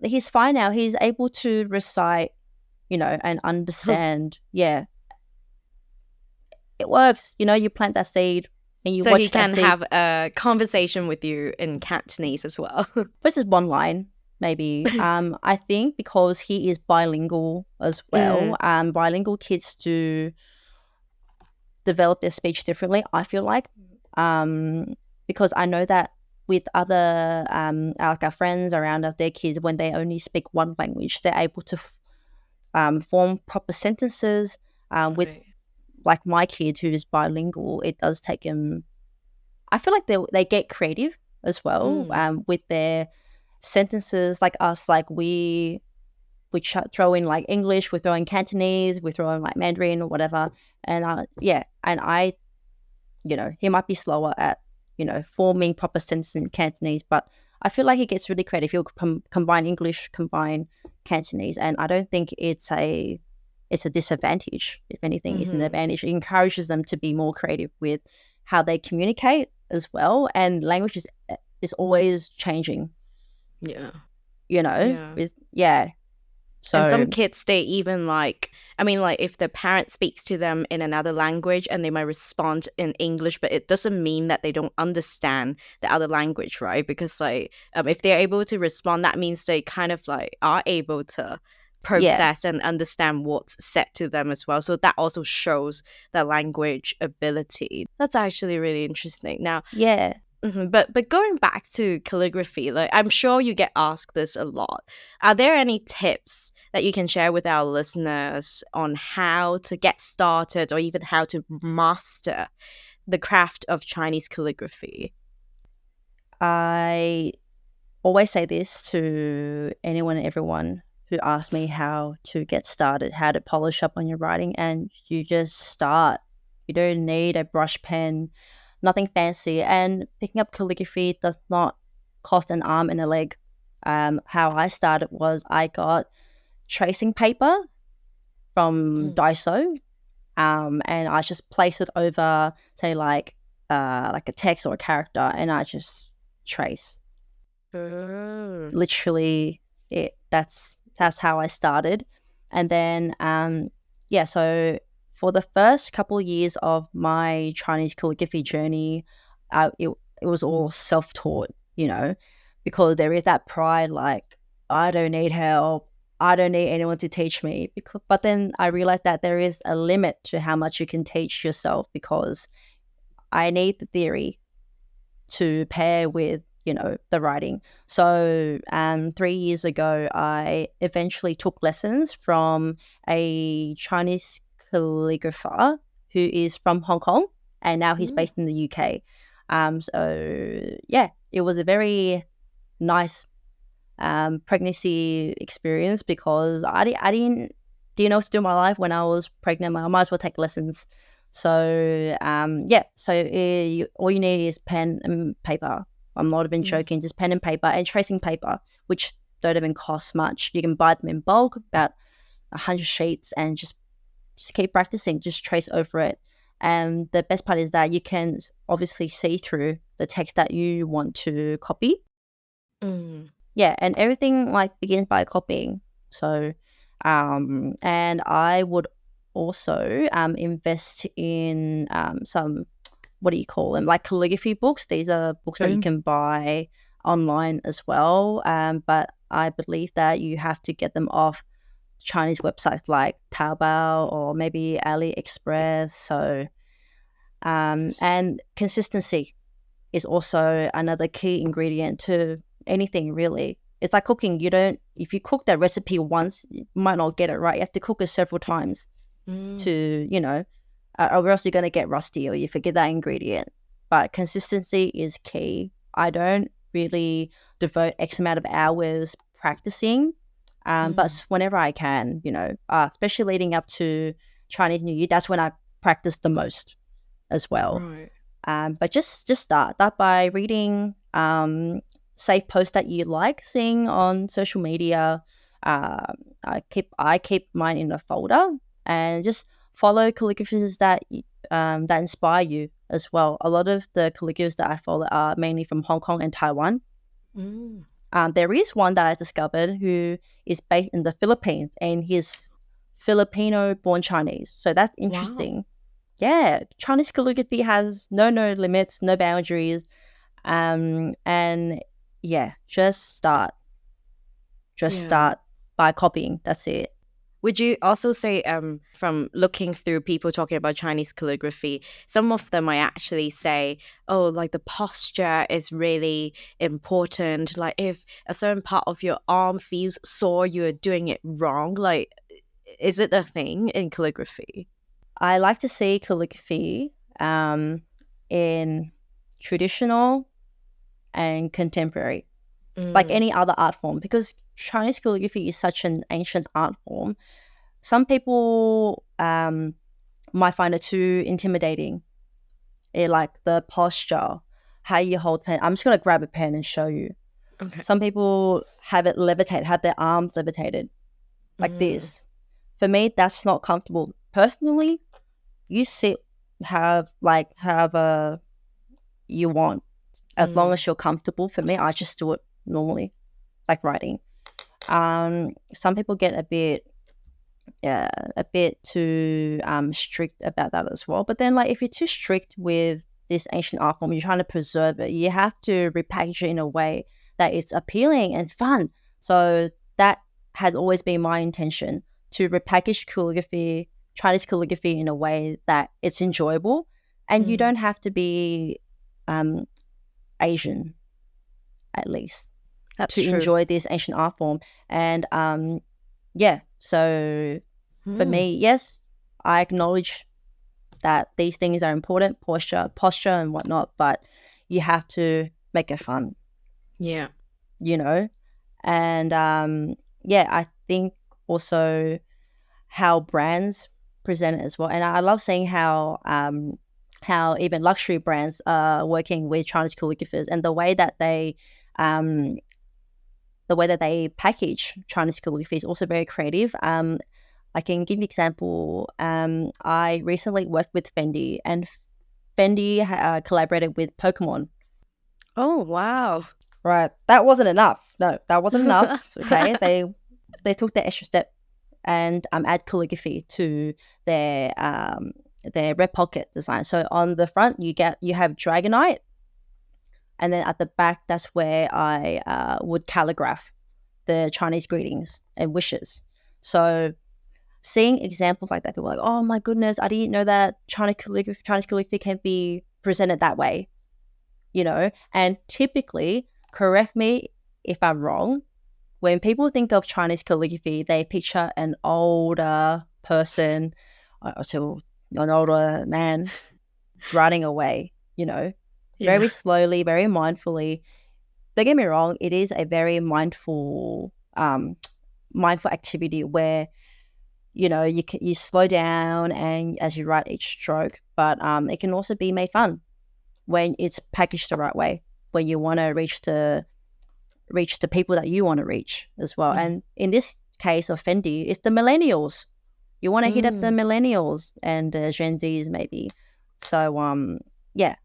he's fine now. He's able to recite, and understand. Yeah, it works. You plant that seed and you So watch he that can seed. have a conversation with you in Cantonese as well. But just one line, maybe. I think because he is bilingual as well. Bilingual kids do develop their speech differently, I feel like. Because I know that with other like our friends around us, their kids, when they only speak one language, they're able to form proper sentences. With like my kid who is bilingual, it does take him. I feel like they get creative as well with their sentences. Like us, like we throw in like English, we throw in Cantonese, we throw in like Mandarin or whatever. And I, he might be slower at, forming proper sentences in Cantonese, but I feel like he gets really creative. He'll combine English, combine Cantonese, and I don't think it's a disadvantage. If anything, it's an advantage. It encourages them to be more creative with how they communicate as well. And language is always changing. Yeah. So, and some kids, they even like if the parent speaks to them in another language and they might respond in English, but it doesn't mean that they don't understand the other language, right? Because if they're able to respond, that means they kind of like are able to process and understand what's said to them as well. So that also shows the language ability. That's actually really interesting. Now, But going back to calligraphy, like I'm sure you get asked this a lot. Are there any tips that you can share with our listeners on how to get started or even how to master the craft of Chinese calligraphy? I always say this to anyone and everyone who asks me how to get started, how to polish up on your writing, and you just start. You don't need a brush pen, nothing fancy. And picking up calligraphy does not cost an arm and a leg. How I started was I got tracing paper from Daiso, and I just place it over, say, like a text or a character, and I just trace. Literally, that's how I started. And then, so for the first couple of years of my Chinese calligraphy journey, it was all self-taught, because there is that pride, like, I don't need help. I don't need anyone to teach me. But then I realized that there is a limit to how much you can teach yourself, because I need the theory to pair with, the writing. So 3 years ago, I eventually took lessons from a Chinese calligrapher who is from Hong Kong, and now he's based in the UK. It was a very nice pregnancy experience, because I didn't know what to do in my life when I was pregnant. I might as well take lessons. So all you need is pen and paper. I'm not even joking, just pen and paper and tracing paper, which don't even cost much. You can buy them in bulk, about 100 sheets, and just keep practicing, just trace over it. And the best part is that you can obviously see through the text that you want to copy. Yeah, and everything like begins by copying. So, and I would also invest in some, what do you call them, like calligraphy books. These are books that you can buy online as well. But I believe that you have to get them off Chinese websites like Taobao or maybe AliExpress. So, and consistency is also another key ingredient to anything, really. It's like cooking. If you cook that recipe once, you might not get it right. You have to cook it several times to, or else you're going to get rusty or you forget that ingredient. But consistency is key. I don't really devote X amount of hours practicing, but whenever I can, especially leading up to Chinese New Year, that's when I practice the most as well. Right. But just start by reading safe posts that you like seeing on social media. I keep mine in a folder, and just follow calligraphers that inspire you as well. A lot of the calligraphers that I follow are mainly from Hong Kong and Taiwan. There is one that I discovered who is based in the Philippines, and he's Filipino-born Chinese. So that's interesting. Wow. Yeah, Chinese calligraphy has no limits, no boundaries. And yeah, just start by copying. That's it. Would you also say, from looking through people talking about Chinese calligraphy, some of them might actually say, oh, like the posture is really important. Like if a certain part of your arm feels sore, you're doing it wrong. Like, is it a thing in calligraphy? I like to see calligraphy in traditional and contemporary, like any other art form, because Chinese calligraphy is such an ancient art form, some people might find it too intimidating. Like the posture, how you hold pen. I'm just gonna grab a pen and show you. Okay. Some people have it levitate, have their arms levitated like this. For me, that's not comfortable. Personally, you sit however you want, as long as you're comfortable. For me, I just do it normally, like writing. Some people get a bit too strict about that as well. But then, like, if you're too strict with this ancient art form, you're trying to preserve it, you have to repackage it in a way that it's appealing and fun. So that has always been my intention, to repackage calligraphy, Chinese calligraphy, in a way that it's enjoyable, and you don't have to be Asian, at least, That's to true. enjoy this ancient art form. And so for me, yes, I acknowledge that these things are important, posture and whatnot, but you have to make it fun. Yeah. And I think also how brands present it as well. And I love seeing how even luxury brands are working with Chinese calligraphers, and the way that they package Chinese calligraphy is also very creative. I can give you an example. I recently worked with Fendi, and Fendi collaborated with Pokemon. Oh, wow. Right. That wasn't enough. No, that wasn't enough. Okay. They took the extra step and add calligraphy to their red pocket design. So on the front you have Dragonite, and then at the back, that's where I would calligraph the Chinese greetings and wishes. So seeing examples like that, people are like, oh my goodness, I didn't know that Chinese calligraphy can be presented that way. And typically, correct me if I'm wrong, when people think of Chinese calligraphy, they picture an older person, so an older man writing away, very slowly, very mindfully. Don't get me wrong, it is a very mindful activity where, you slow down and as you write each stroke, but it can also be made fun when it's packaged the right way, when you want to reach the people that you want to reach as well. And in this case of Fendi, it's the millennials. You want to hit up the millennials and Gen Zs maybe. So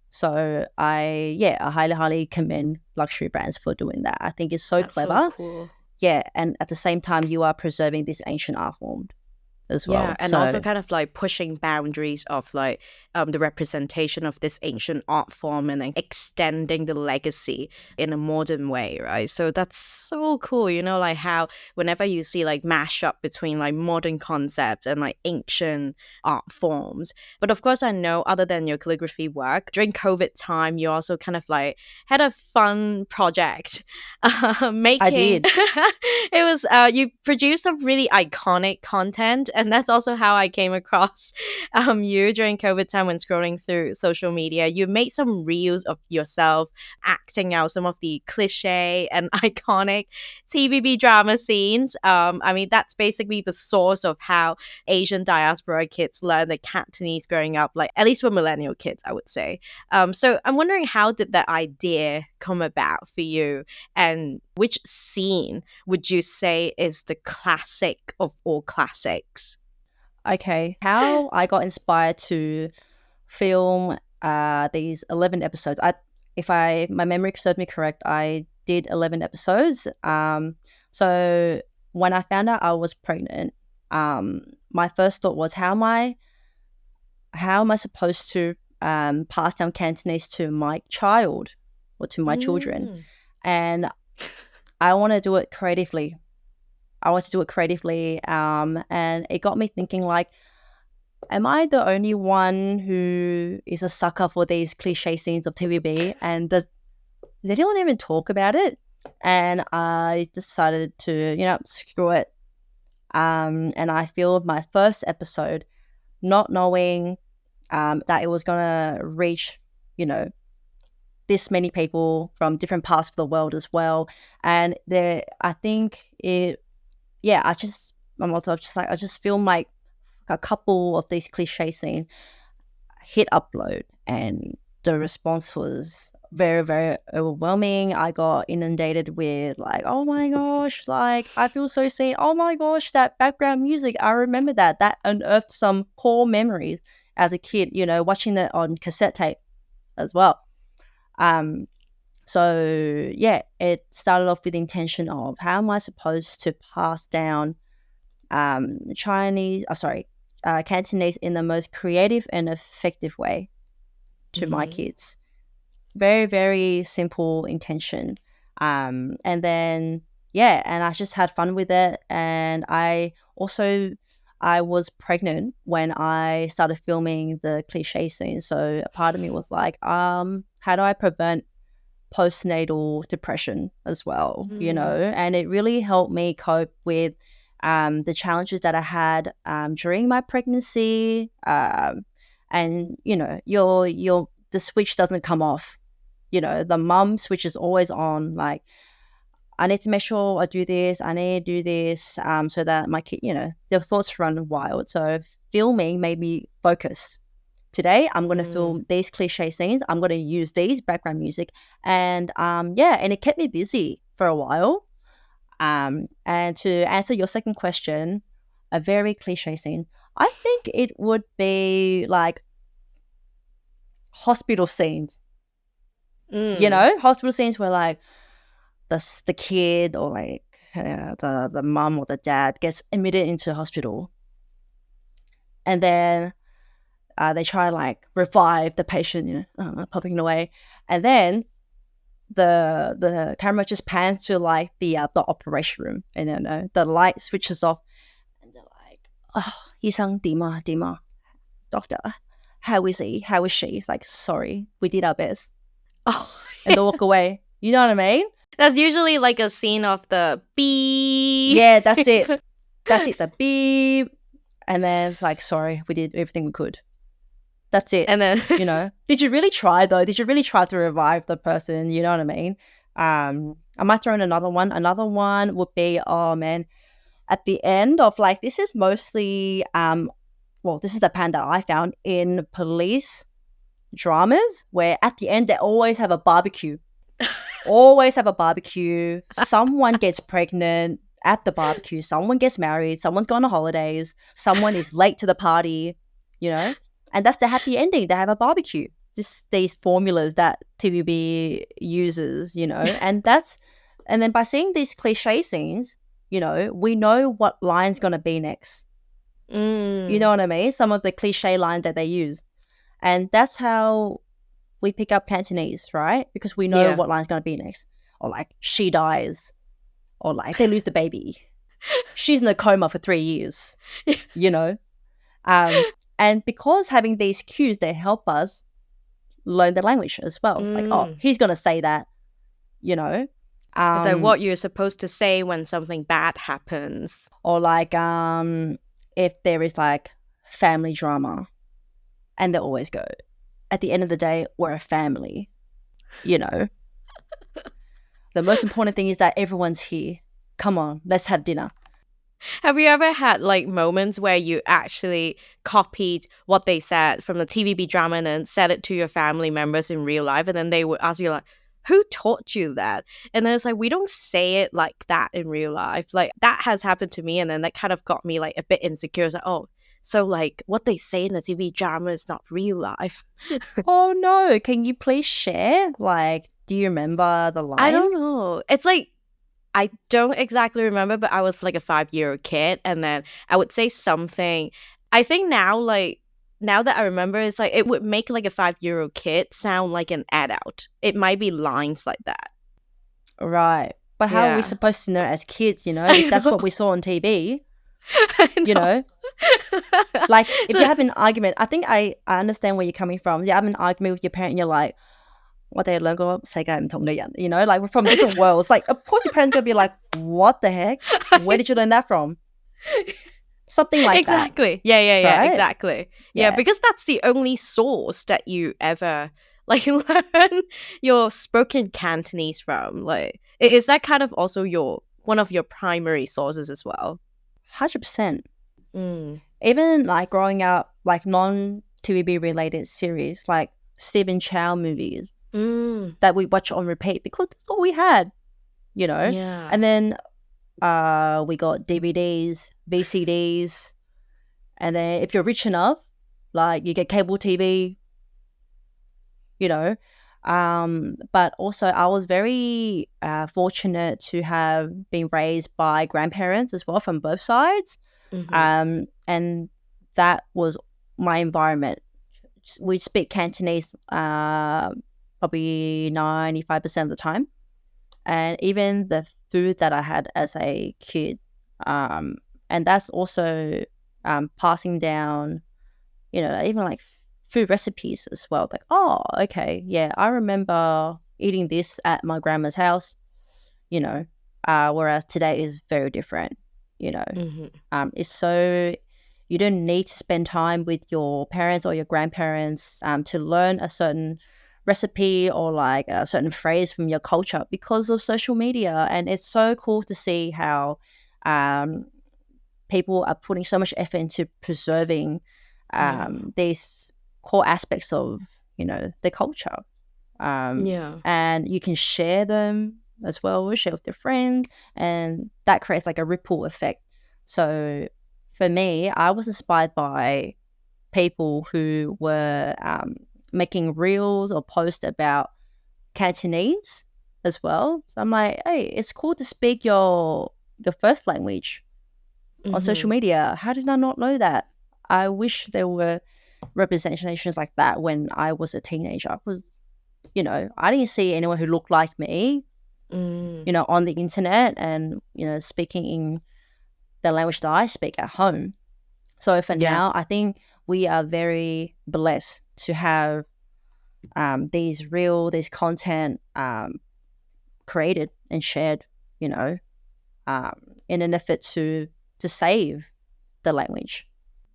so I highly commend luxury brands for doing that. I think it's so That's clever. So cool. Yeah, and at the same time you are preserving this ancient art form as well. Yeah, and also kind of like pushing boundaries of like the representation of this ancient art form, and then extending the legacy in a modern way, right? So that's so cool, like how whenever you see like mashup between like modern concepts and like ancient art forms. But of course, I know other than your calligraphy work, during COVID time, you also kind of like had a fun project making. I did. It was you produced some really iconic content. And that's also how I came across you during COVID time when scrolling through social media. You made some reels of yourself acting out some of the cliche and iconic TVB drama scenes. I mean, that's basically the source of how Asian diaspora kids learn the Cantonese growing up, like at least for millennial kids, I would say. So I'm wondering, how did that idea come about for you? And which scene would you say is the classic of all classics? Okay, how I got inspired to film these 11 episodes. If my memory serves me correct, I did 11 episodes. So when I found out I was pregnant, my first thought was, how am I supposed to pass down Cantonese to my child or to my children? And I want to do it creatively. And it got me thinking, like, am I the only one who is a sucker for these cliche scenes of TVB? And does anyone even talk about it? And I decided to, screw it. And I filmed my first episode not knowing that it was going to reach, this many people from different parts of the world as well. And I think I just filmed like a couple of these cliche scenes, hit upload, and the response was very, very overwhelming. I got inundated with like, oh my gosh, like I feel so seen. Oh my gosh, that background music, I remember that unearthed some core memories as a kid, watching it on cassette tape as well. So yeah, it started off with the intention of how am I supposed to pass down Cantonese in the most creative and effective way to my kids. Very, very simple intention. And then, and I just had fun with it. And I was pregnant when I started filming the cliche scenes. So a part of me was like, how do I prevent postnatal depression as well, And it really helped me cope with the challenges that I had during my pregnancy. And, the switch doesn't come off. The mum switch is always on. Like, I need to make sure I do this. I need to do this so that my kid, their thoughts run wild. So filming made me focused. Today, I'm going to film these cliche scenes. I'm going to use these background music. And, and it kept me busy for a while. And to answer your second question, a very cliche scene, I think it would be like hospital scenes. Hospital scenes where like the kid or like the mum or the dad gets admitted into hospital, and then they try to like revive the patient, popping away, and then the camera just pans to like the operation room, and the light switches off, and they're like, "Oh, 醫生點啊點啊 doctor, how is he? How is she?" It's like, sorry, we did our best. Oh, and they walk away. You know what I mean? That's usually like a scene of the beep. Yeah, that's it. That's it, the beep. And then it's like, sorry, we did everything we could. That's it. And then, did you really try though? Did you really try to revive the person? You know what I mean? I might throw in another one. Another one would be, oh man, at the end of like, this is mostly, this is the pattern that I found in police dramas, where at the end they always have a barbecue. Always have a barbecue. Someone gets pregnant at the barbecue. Someone gets married. Someone's gone on holidays. Someone is late to the party, and that's the happy ending. They have a barbecue. Just these formulas that TVB uses, and then by seeing these cliche scenes, we know what line's going to be next. You know what I mean? Some of the cliche lines that they use. And that's how we pick up Cantonese, right? Because we know what line's going to be next. Or like, she dies. Or like, they lose the baby. She's in a coma for 3 years, And because having these cues, they help us learn the language as well. Like, oh, he's going to say that, it's like what you're supposed to say when something bad happens. Or like, if there is like family drama, and they always go, at the end of the day, we're a family, The most important thing is that everyone's here. Come on, let's have dinner. Have you ever had like moments where you actually copied what they said from the TVB drama and then said it to your family members in real life, and then they would ask you like, who taught you that? And then it's like, we don't say it like that in real life. Like that has happened to me, and then that kind of got me like a bit insecure. It's like, oh, so like what they say in the TV drama is not real life. Oh no, can you please share? Like, do you remember the line? I don't know. It's like, I don't exactly remember, but I was like a 5-year-old kid, and then I would say something. I think now that I remember, it's like it would make like a 5-year-old kid sound like an adult. It might be lines like that. Right. But how are we supposed to know as kids, if that's what we saw on TV? Like if you have an argument, I think I understand where you're coming from. You have an argument with your parent and you're like, 我哋兩個世界唔同嘅人, like we're from different worlds. Like, of course your parents going to be like, what the heck? Where did you learn that from? Something like exactly. that. Yeah, exactly. Yeah, because that's the only source that you ever like learn your spoken Cantonese from? Like, is that kind of also your one of your primary sources as well? 100%. Mm. Even like growing up, like non-TVB related series, like Stephen Chow movies Mm. that we watch on repeat because that's all we had, you know. Yeah. And then we got DVDs, VCDs, and then if you're rich enough, like you get cable TV, you know. But also I was very fortunate to have been raised by grandparents as well from both sides. Mhm. And that was my environment. We speak Cantonese probably 95% of the time. And even the food that I had as a kid. And that's also passing down, you know, even like food recipes as well. Like, oh, okay, yeah, I remember eating this at my grandma's house, you know, whereas today is very different, you know. Mhm. It's so you don't need to spend time with your parents or your grandparents to learn a certain recipe or like a certain phrase from your culture because of social media. And it's so cool to see how um, people are putting so much effort into preserving Yeah. these core aspects of, you know, the culture. Yeah. And you can share them as well, share with your friends, and that creates like a ripple effect. So for me, I was inspired by people who were making reels or posts about Cantonese as well. So I'm like, hey, it's cool to speak your first language on social Mhm. media. How did I not know that? I wish there were representations like that when I was a teenager. Because, you know, I didn't see anyone who looked like me, Mm. you know, on the internet and, you know, speaking in the language that I speak at home. So for Yeah. now, I think we are very blessed to have these content created and shared, you know, um, in an effort to save the language.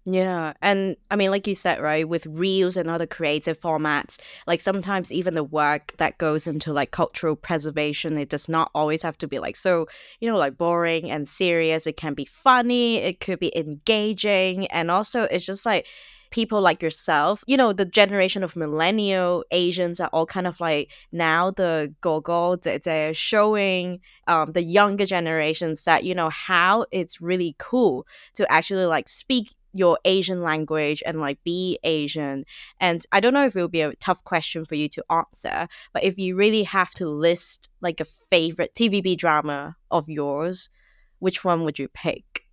Yeah. And I mean, like you said, right, with reels and other creative formats, like sometimes even the work that goes into like cultural preservation, it does not always have to be like so, like boring and serious. It can be funny, it could be engaging. And also, it's just like people like yourself, the generation of millennial Asians are all kind of like now the gogo, they're showing the younger generations that, how it's really cool to actually like speak your Asian language and like be Asian. And I don't know if it will be a tough question for you to answer, but if you really have to list like a favorite TVB drama of yours, which one would you pick?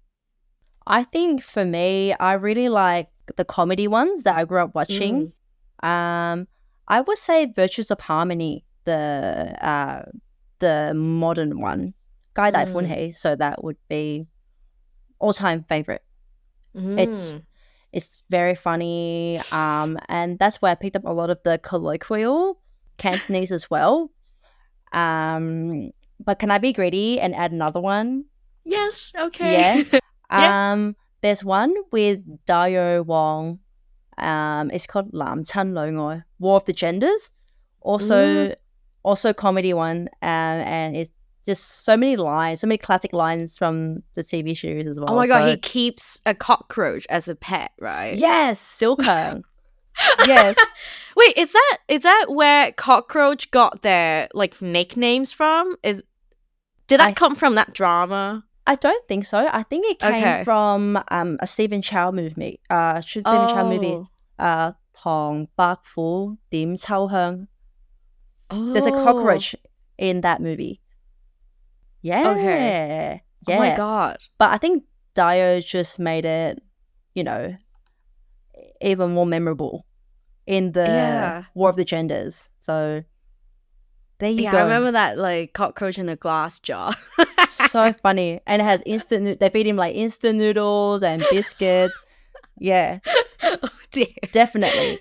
I think for me, I really like the comedy ones that I grew up watching. Mm. I would say Virtues of Harmony, the modern one, Guy Dai Phun Mm. Hei. So that would be all time favorite. It's Mm. it's very funny, and that's where I picked up a lot of the colloquial Cantonese as well. But can I be greedy and add another one? Yes, Yeah. okay. Yeah. There's one with Dayo Wong. It's called Lam Chan Lo Ngoi, War of the Genders. Mm. Also comedy one. And it's just so many lines, so many classic lines from the TV series as Oh well. my god, he So keeps a cockroach as a pet, right? yes, Silka. Yes. Wait, is that where cockroach got their like nicknames from? Did that I come from that drama? I don't think so. I think it came Okay. from a Stephen Chow movie. Stephen Chow movie. Oh. Tong Bak Fu Dim Chao Hung. There's a Oh. cockroach in that movie. Okay. Yeah, Oh my yeah. god. But I think Dio just made it, you know, even more memorable in the Yeah. War of the Genders. So there you Yeah, I go. remember that like cockroach in a glass jar. So funny. And it has they feed him like instant noodles and biscuits. Yeah, Oh dear. definitely.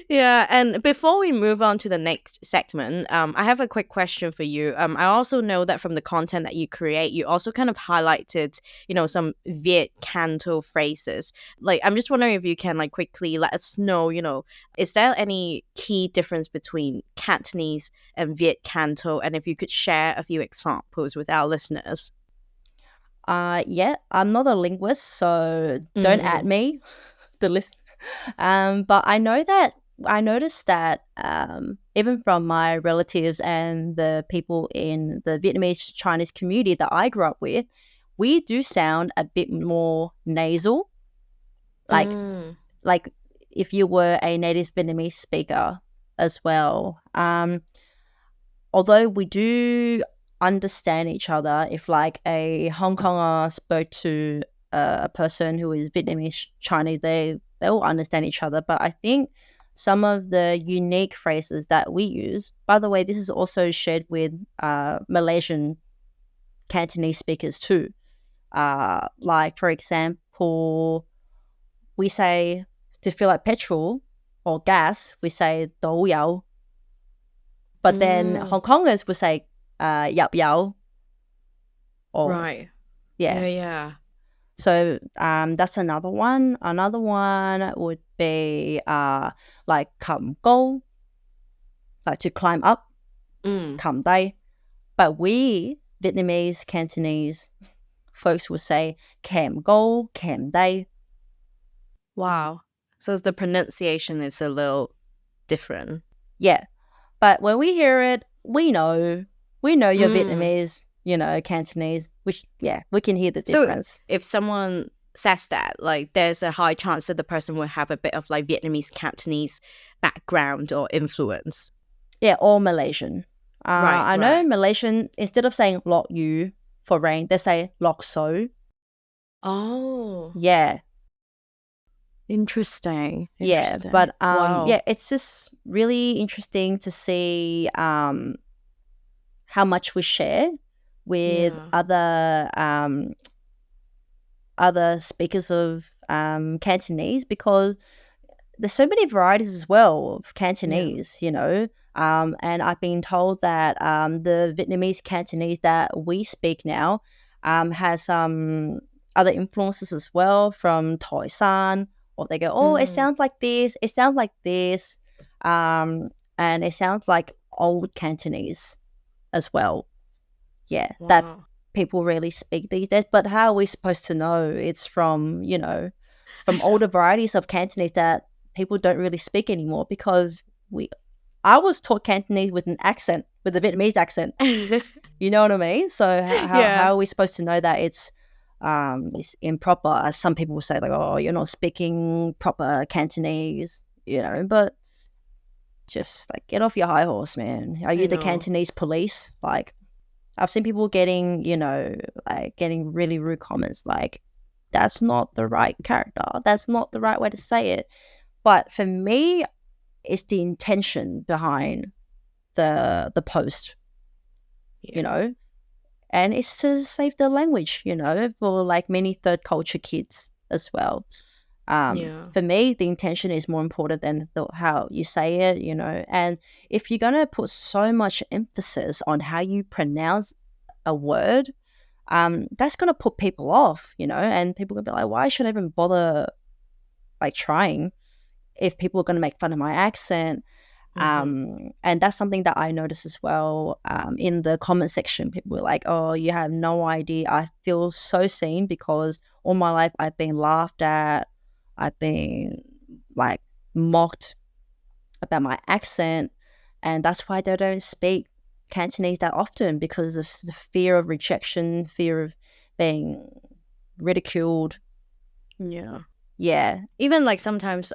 Yeah, and before we move on to the next segment, I have a quick question for you. I also know that from the content that you create, you also kind of highlighted, some Viet Canto phrases. Like, I'm just wondering if you can like quickly let us know, is there any key difference between Cantonese and Viet Canto, and if you could share a few examples with our listeners. Yeah, I'm not a linguist, so don't at Mm. me. The list. But I noticed that even from my relatives and the people in the Vietnamese Chinese community that I grew up with, we do sound a bit more nasal, like Mm. like if you were a native Vietnamese speaker as well. Although we do understand each other, if like a Hong Konger spoke to a person who is Vietnamese Chinese, they will understand each other. But I think some of the unique phrases that we use, by the way, this is also shared with Malaysian Cantonese speakers too. Like for example, we say to fill up petrol or gas, we say "đổ dầu," but then Mm. Hong Kongers would say "yap yao," or Right. yeah. Yeah. So that's another one. Another one would be like "cầm go," like to climb up, Mm. "cầm day." But we Vietnamese Cantonese folks would say "kèm go," "kèm day." Wow. So the pronunciation is a little different. Yeah, but when we hear it, we know you're Mm. Vietnamese, Cantonese, which yeah, we can hear the So difference. if someone says that, like, there's a high chance that the person will have a bit of like Vietnamese Cantonese background or influence. Yeah, or Malaysian. Right, I know right. Malaysian, instead of saying "lok you" for rain, they say "lok so." Oh, Yeah, interesting. yeah, Interesting. but Wow. yeah, it's just really interesting to see how much we share with Yeah. other speakers of Cantonese, because there's so many varieties as well of Yeah. Cantonese, and I've been told that the Vietnamese Cantonese that we speak now has some other influences as well from Toi San, or they go, oh, it Mm. sounds like this, it sounds like this, um, and it sounds like old Cantonese as well. Yeah, that Wow. people really speak these days. But how are we supposed to know it's from older varieties of Cantonese that people don't really speak anymore? Because I was taught Cantonese with an accent, with a Vietnamese accent. You know what I mean? So Yeah. how are we supposed to know that it's improper? As some people will say, like, oh, you're not speaking proper Cantonese, but just like get off your high horse, man. Are I you the know. Cantonese police? Like, I've seen people getting, like getting really rude comments like, that's not the right character. That's not the right way to say it. But for me, it's the intention behind the post, you Yeah. know, and it's to save the language, for like many third culture kids as well. Yeah. For me, the intention is more important than how you say it, and if you're going to put so much emphasis on how you pronounce a word, that's going to put people off, and people are going to be like, why should I even bother like trying if people are going to make fun of my accent? Mm-hmm. And that's something that I noticed as well in the comment section. People were like, oh, you have no idea. I feel so seen because all my life I've been laughed at. I've been like mocked about my accent. And that's why they don't speak Cantonese that often, because of the fear of rejection, fear of being ridiculed. Yeah. Yeah. Even like sometimes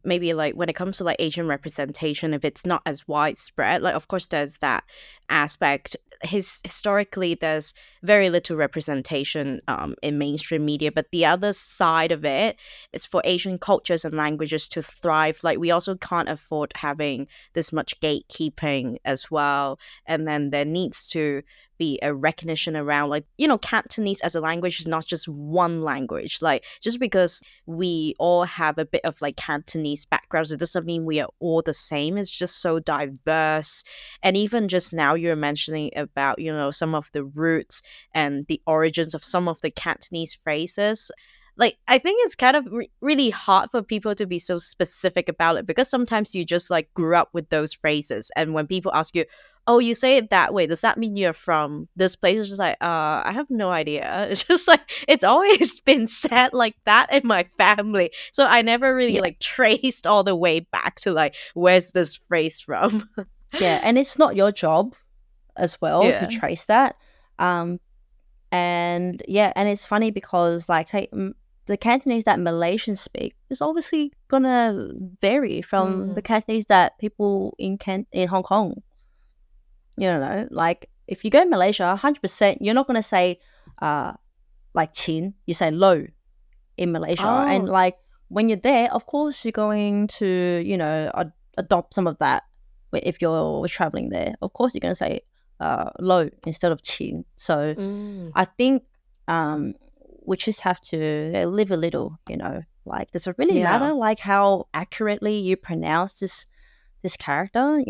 maybe like when it comes to like Asian representation, if it's not as widespread, like of course there's that aspect. Historically there's very little representation in mainstream media, but the other side of it is for Asian cultures and languages to thrive, like we also can't afford having this much gatekeeping as well, and then there needs to be a recognition around, like, Cantonese as a language is not just one language. Like, just because we all have a bit of like Cantonese backgrounds, it doesn't mean we are all the same. It's just so diverse. And even just now you're mentioning about, some of the roots and the origins of some of the Cantonese phrases. Like, I think it's kind of really hard for people to be so specific about it, because sometimes you just like grew up with those phrases, and when people ask you, oh, you say it that way, does that mean you're from this place? It's just like, I have no idea. It's just like, it's always been said like that in my family, so I never really like traced all the way back to like, where's this phrase from? Yeah, and it's not your job as well to trace that. And it's funny because, like, say the Cantonese that Malaysians speak is obviously gonna vary from the Cantonese that people in Hong Kong. Like, if you go to Malaysia, 100%, you're not gonna say like chin, you say lo in Malaysia. And like, when you're there, of course you're going to adopt some of that. If you're traveling there, of course you're gonna say lo instead of chin. So I think we just have to live a little, like, does it really matter like how accurately you pronounce this character,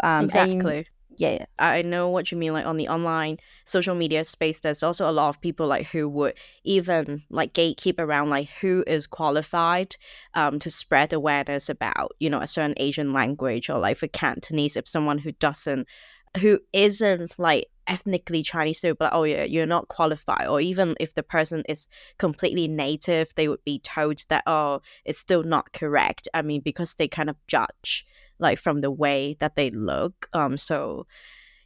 Exactly. And, I know what you mean. Like, on the online social media space, there's also a lot of people like who would even like gatekeep around like who is qualified to spread awareness about a certain Asian language, or like for Cantonese, if someone who isn't like ethnically Chinese, they would be like, oh yeah, you're not qualified. Or even if the person is completely native, they would be told that, oh, it's still not correct. I mean, because they kind of judge like from the way that they look. So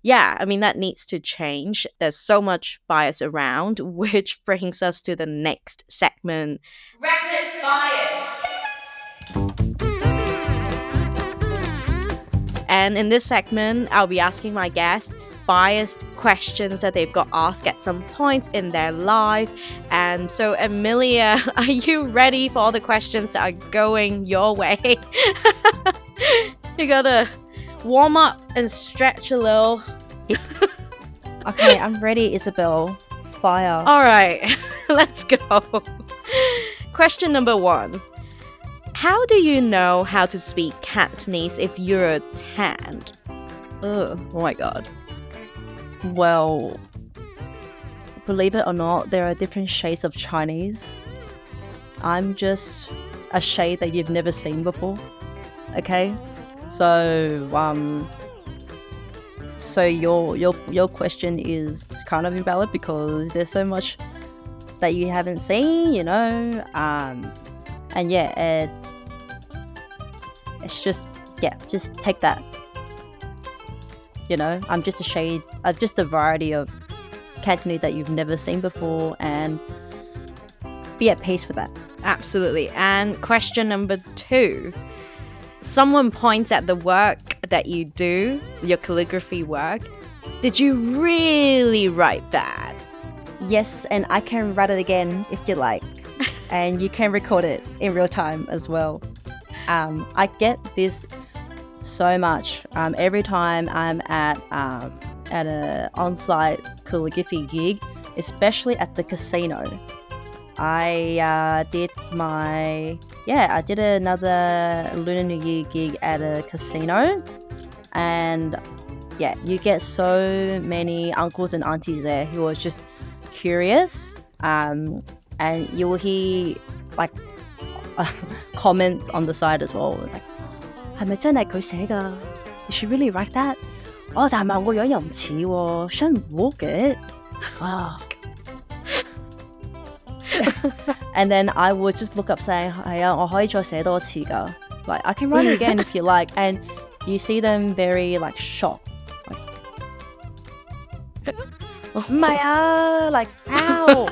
yeah, I mean, that needs to change. There's so much bias around, which brings us to the next segment. Rapid bias. And in this segment, I'll be asking my guests biased questions that they've got asked at some point in their life. And so, Amelia, are you ready for all the questions that are going your way? You gotta warm up and stretch a little. Okay, I'm ready, Isabel. Fire. All right, let's go. Question number 1. How do you know how to speak Cantonese if you're tanned? Oh my god. Well, believe it or not, there are different shades of Chinese. I'm just a shade that you've never seen before. Okay? So your question is kind of invalid because there's so much that you haven't seen, and yeah, it's just take that. I'm just just a variety of Cantonese that you've never seen before, and be at peace with that. Absolutely. And question number 2. Someone points at the work that you do, your calligraphy work. Did you really write that? Yes, and I can write it again if you like. And you can record it in real time as well. I get this so much. Every time I'm at an on-site calligraphy gig, especially at the casino. I did another Lunar New Year gig at a casino, and yeah, you get so many uncles and aunties there who are just curious, and you will hear like comments on the side as well, like 係咪真係佢寫㗎? Did she really write that? 但係我個樣又唔似喎，新胡嘅。And then I would just look up saying, 係啊，我可以再寫多次㗎. Like, I can write it again if you like. And you see them very like shocked. Like, 唔係啊, like, how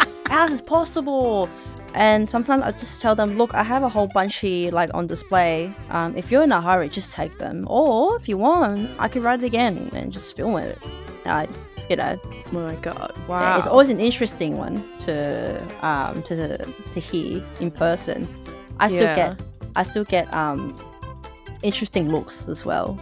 is this possible? And sometimes I just tell them, look, I have a whole bunch here like on display. If you're in a hurry, just take them. Or if you want, I can write it again and just film it. Oh my god! Wow, yeah, it's always an interesting one to hear in person. I still get interesting looks as well.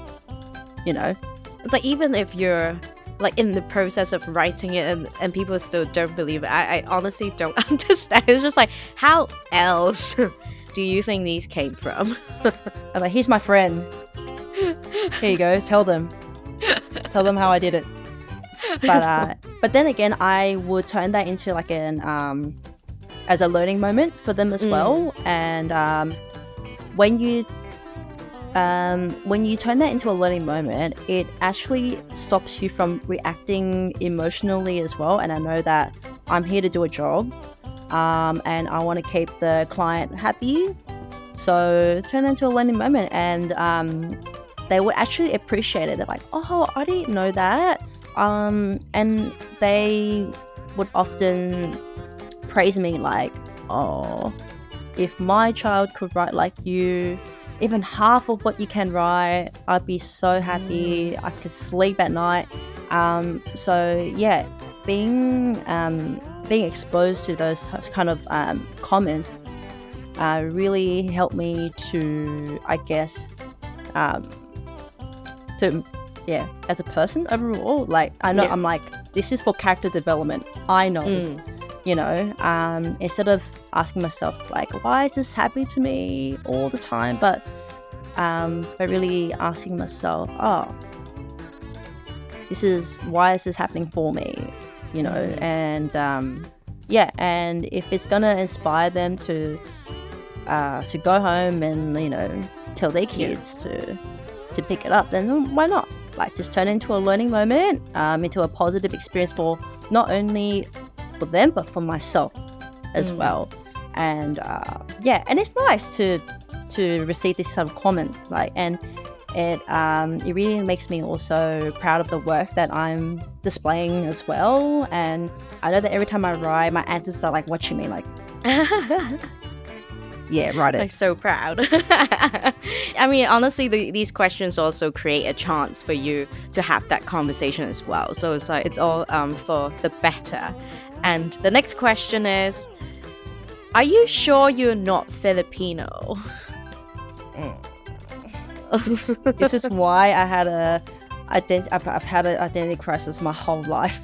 It's like, even if you're like in the process of writing it and people still don't believe it. I honestly don't understand. It's just like, how else do you think these came from? I'm like, here's my friend. Here you go. Tell them how I did it. But then again, I would turn that into like an as a learning moment for them as well. And when you turn that into a learning moment, it actually stops you from reacting emotionally as well. And I know that I'm here to do a job, and I want to keep the client happy. So turn that into a learning moment, and they would actually appreciate it. They're like, oh, I didn't know that. And they would often praise me like, oh, if my child could write like you, even half of what you can write, I'd be so happy. I could sleep at night. So yeah, being exposed to those kind of comments really helped me to, I guess, as a person overall. Like, I know, I'm like, this is for character development. I know, you know, instead of asking myself like, why is this happening to me all the time? But really asking myself, oh, why is this happening for me? You know, and and if it's gonna inspire them to go home and, you know, tell their kids to pick it up, then why not? Like, just turn it into a learning moment, into a positive experience for not only for them but for myself as well. And and it's nice to receive this sort of comments, like, and it really makes me also proud of the work that I'm displaying as well. And I know that every time I write, my aunties are like watching me like yeah, write it. I'm so proud. I mean, honestly, these questions also create a chance for you to have that conversation as well. So it's like, it's all for the better. And the next question is, are you sure you're not Filipino? This is why I've had an identity crisis my whole life.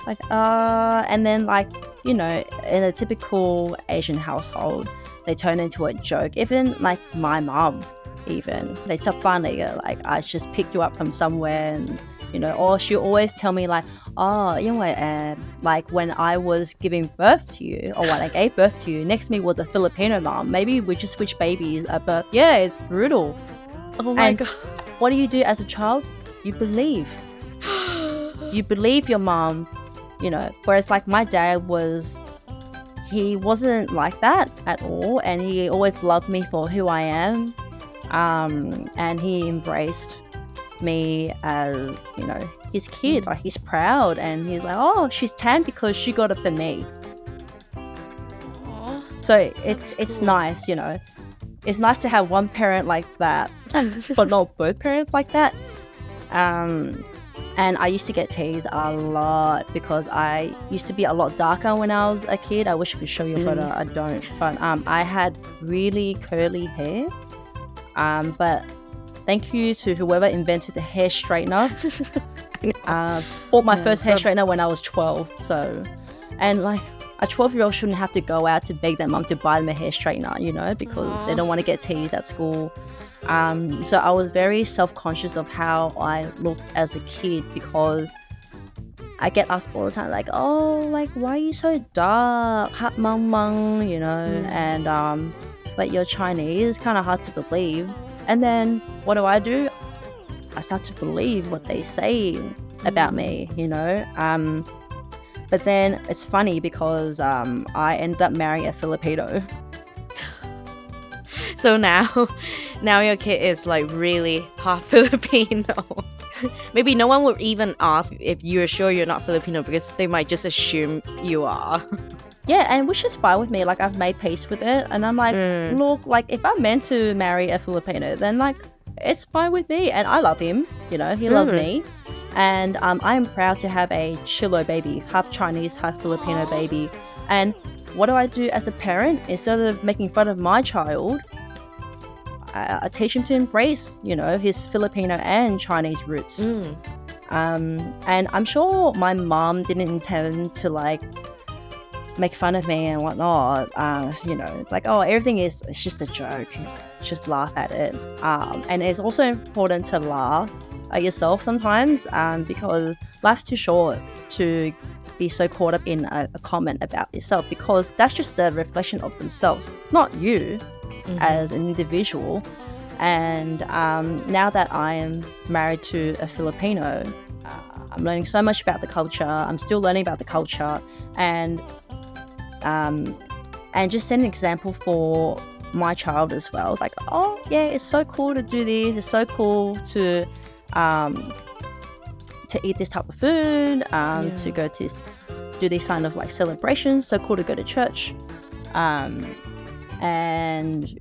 Like, and then, like, you know, in a typical Asian household, they turn into a joke. Even like my mom, even they stop funny. Like, I just picked you up from somewhere, and, you know, or she always tell me like, oh, you know, like when I was giving birth to you, or when I gave birth to you, next to me was a Filipino mom. Maybe we just switch babies at birth. Yeah, it's brutal. Oh my God. What do you do as a child? You believe. You believe your mom, you know. Whereas like my dad he wasn't like that at all, and he always loved me for who I am, and he embraced me as, you know, his kid. Like, he's proud, and he's like, oh, she's tan because she got it for me. Aww, so it's nice, you know. It's nice to have one parent like that, but not both parents like that. And I used to get teased a lot because I used to be a lot darker when I was a kid. I wish I could show you a photo. I don't. But I had really curly hair. But thank you to whoever invented the hair straightener. Bought my first hair straightener when I was 12. So, and like, a 12-year-old shouldn't have to go out to beg their mum to buy them a hair straightener, you know, because they don't want to get teased at school. So I was very self-conscious of how I looked as a kid, because I get asked all the time, like, oh, like, why are you so dark? Hat mung mung, you know, and but you're Chinese, kind of hard to believe. And then what do? I start to believe what they say about me, you know. But then it's funny because I ended up marrying a Filipino. So now your kid is like really half Filipino. Maybe no one would even ask if you're sure you're not Filipino, because they might just assume you are. Yeah, and which is fine with me. Like, I've made peace with it, and I'm like, look, like, if I'm meant to marry a Filipino, then like, it's fine with me, and I love him. You know, he loves me, and I am proud to have a Chilo baby, half Chinese, half Filipino baby. And what do I do as a parent? Instead of making fun of my child, I teach him to embrace, you know, his Filipino and Chinese roots. And I'm sure my mom didn't intend to like make fun of me and whatnot. It's like, oh, it's just a joke. Just laugh at it. And it's also important to laugh at yourself sometimes, because life's too short to be so caught up in a comment about yourself, because that's just a reflection of themselves, not you as an individual. And now that I am married to a Filipino, I'm learning so much about the culture. I'm still learning about the culture, and just set an example for my child as well. Like, oh yeah, it's so cool to do this. It's so cool to eat this type of food. To go to do these kind of like celebrations. So cool to go to church, and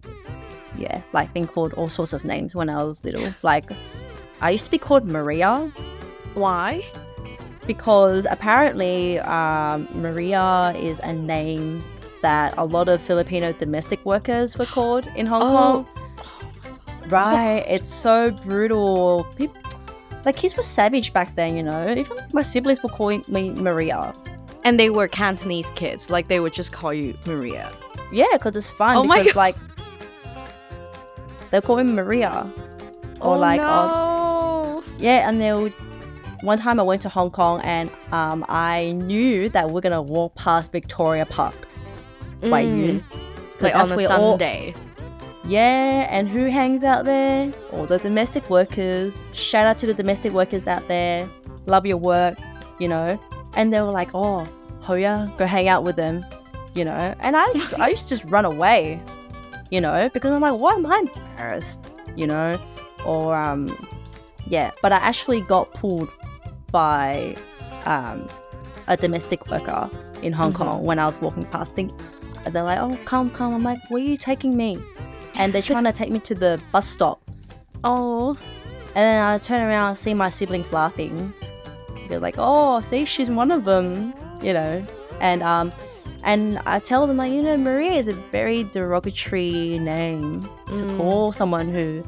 yeah, like being called all sorts of names when I was little. Like, I used to be called Maria. Why? Because apparently Maria is a name that a lot of Filipino domestic workers were called in Hong Kong. Right, it's so brutal. Kids were savage back then, Even my siblings were calling me Maria. And they were Cantonese kids, like they would just call you Maria. Yeah, because it's fun. Oh my God. Like, they'll call me Maria. Or no. Yeah, and they'll... One time I went to Hong Kong and I knew that we're going to walk past Victoria Park. Wai Yun. Like on a Sunday. Yeah, and who hangs out there? All the domestic workers. Shout out to the domestic workers out there. Love your work, And they were like, oh, Hoya, go hang out with them, And I used to just run away, because I'm like, why am I embarrassed, Or, but I actually got pulled by a domestic worker in Hong Kong when I was walking past. They're like, oh, come. I'm like, where are you taking me? And they're trying to take me to the bus stop. Oh. And then I turn around and see my siblings laughing. They're like, oh, see, she's one of them, And I tell them, like, Maria is a very derogatory name to call someone who,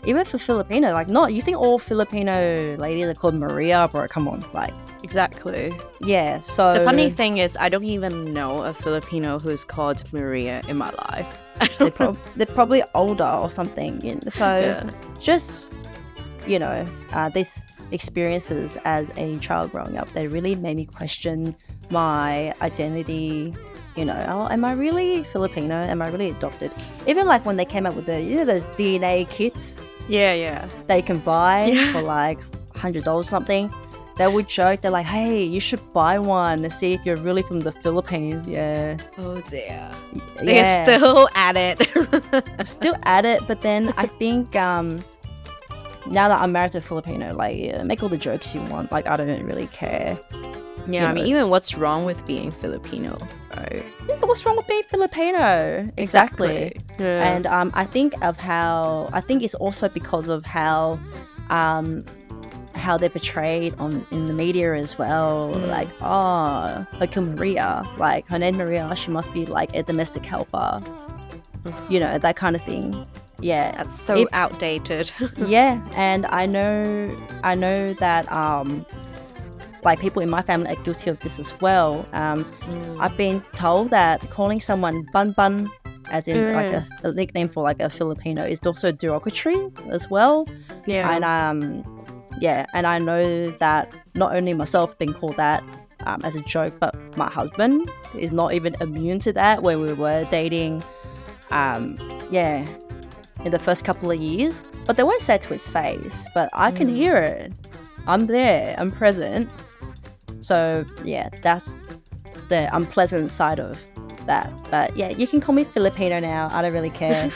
even for Filipino, like, not, you think all Filipino ladies are called Maria, bro, come on, like. Exactly. Yeah, so... The funny thing is, I don't even know a Filipino who's called Maria in my life. They're probably older or something. So just, these experiences as a child growing up, they really made me question my identity. Oh, am I really Filipino? Am I really adopted? Even like when they came up with those DNA kits. Yeah. That you can buy for like $100 something. They would joke, they're like, hey, you should buy one to see if you're really from the Philippines. Yeah. Oh dear. Yeah. They're still at it. I'm still at it, but then I think now that I'm married to a Filipino, like, make all the jokes you want. Like, I don't really care. Yeah, I mean, even what's wrong with being Filipino, right? Yeah, what's wrong with being Filipino? Exactly. Yeah. And I think it's also because of how they're portrayed in the media as well. Like, oh, like Maria, like her name Maria, she must be like a domestic helper, that kind of thing. Yeah, that's so outdated. Yeah, and I know that like people in my family are guilty of this as well. I've been told that calling someone bun, as in like a nickname for like a Filipino, is also derogatory as well. Yeah, and and I know that not only myself being called that as a joke, but my husband is not even immune to that when we were dating. In the first couple of years, but they won't say it to his face, but I can hear it. I'm there, I'm present. So yeah, that's the unpleasant side of that. But yeah, you can call me Filipino now, I don't really care.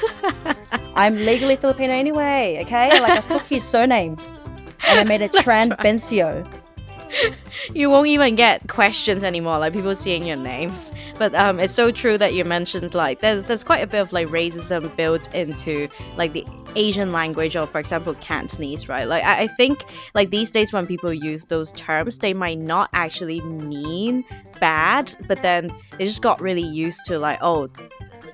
I'm legally Filipino anyway, okay? Like, I took his surname and I made it Tran-Bencio. You won't even get questions anymore, like people seeing your names. But it's so true that you mentioned, like, there's quite a bit of like racism built into like the Asian language, or for example Cantonese, right? Like I think like these days when people use those terms, they might not actually mean bad, but then they just got really used to like, oh,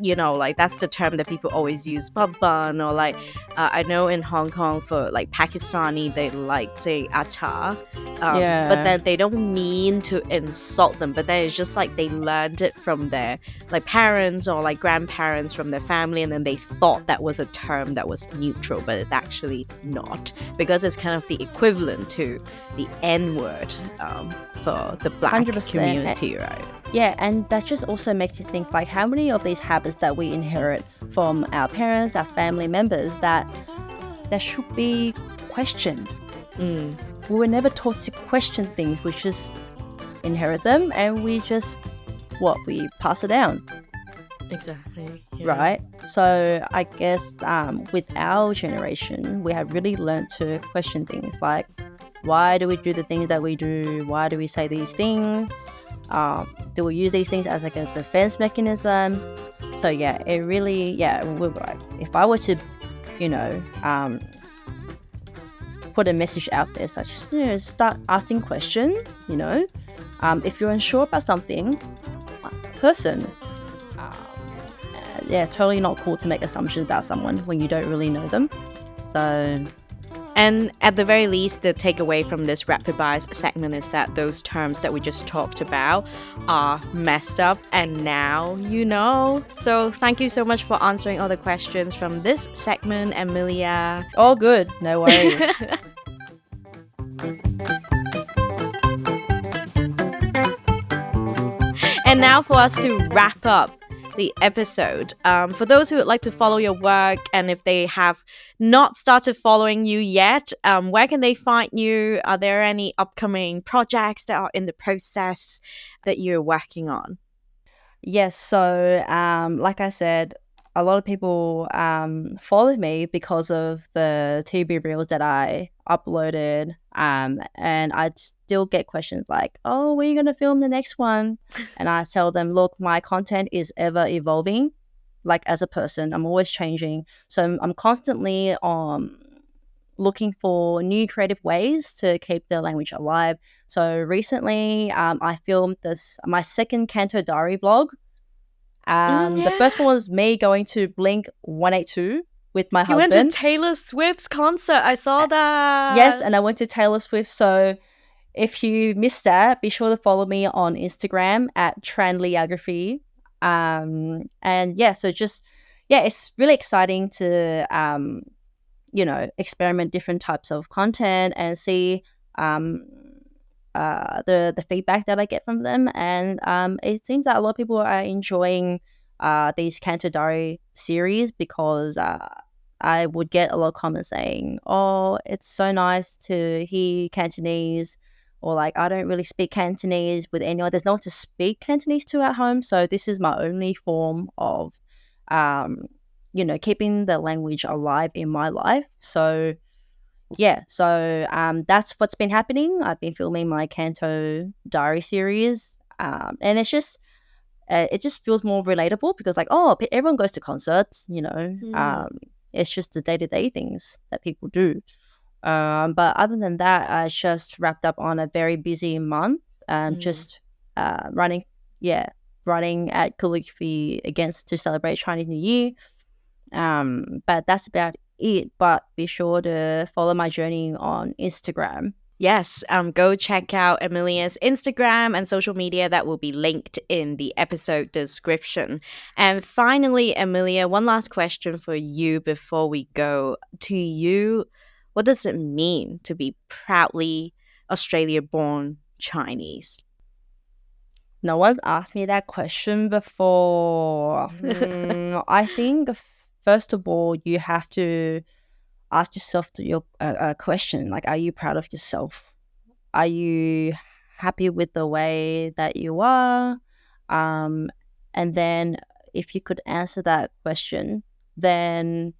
like that's the term that people always use, bun, or like I know in Hong Kong for like Pakistani, they like saying acha, but then they don't mean to insult them, but then it's just like they learned it from their like parents or like grandparents from their family, and then they thought that was a term that was neutral, but it's actually not, because it's kind of the equivalent to the N-word for the black 100%. community, right? Yeah, and that just also makes you think, like, how many of these habits that we inherit from our parents, our family members, that should be questioned. We were never taught to question things. We just inherit them, and we just we pass it down. Exactly. Yeah. Right? So I guess with our generation, we have really learned to question things like, why do we do the things that we do? Why do we say these things? Do we use these things as like a defense mechanism? So yeah, it really, if I were to, put a message out there such as, start asking questions, if you're unsure about something, person, totally not cool to make assumptions about someone when you don't really know them. So... And at the very least, the takeaway from this rapid bias segment is that those terms that we just talked about are messed up, and now you know. So thank you so much for answering all the questions from this segment, Amelia. All good, no worries. And now for us to wrap up the episode. For those who would like to follow your work, and if they have not started following you yet, where can they find you? Are there any upcoming projects that are in the process that you're working on? Yes, so like I said, a lot of people follow me because of the TV reels that I uploaded, and I still get questions like, oh, when are you going to film the next one? And I tell them, look, my content is ever evolving. Like, as a person, I'm always changing. So I'm constantly looking for new creative ways to keep the language alive. So recently I filmed my second Canto Diary vlog. The first one was me going to Blink 182 with my husband. You went to Taylor Swift's concert. I saw that. Yes, and I went to Taylor Swift. So if you missed that, be sure to follow me on Instagram at Tranliagraphy. And so it's really exciting to experiment different types of content and see the feedback that I get from them, and it seems that a lot of people are enjoying these Canto Diary series, because I would get a lot of comments saying, oh, it's so nice to hear Cantonese, or like, I don't really speak Cantonese with anyone. There's no one to speak Cantonese to at home, so this is my only form of keeping the language alive in my life. So that's what's been happening. I've been filming my Canto Diary series, and it's just it just feels more relatable, because like, oh, everyone goes to concerts, it's just the day-to-day things that people do. But other than that, I just wrapped up on a very busy month, just running at calligraphy against to celebrate Chinese New Year. But that's about it. But be sure to follow my journey on Instagram. Yes, go check out Amelia's Instagram and social media. That will be linked in the episode description. And finally, Amelia, one last question for you before we go. To you, what does it mean to be proudly Australia-born Chinese? No one's asked me that question before. I think, first of all, you have to ask yourself your question, like, are you proud of yourself? Are you happy with the way that you are? And then if you could answer that question, then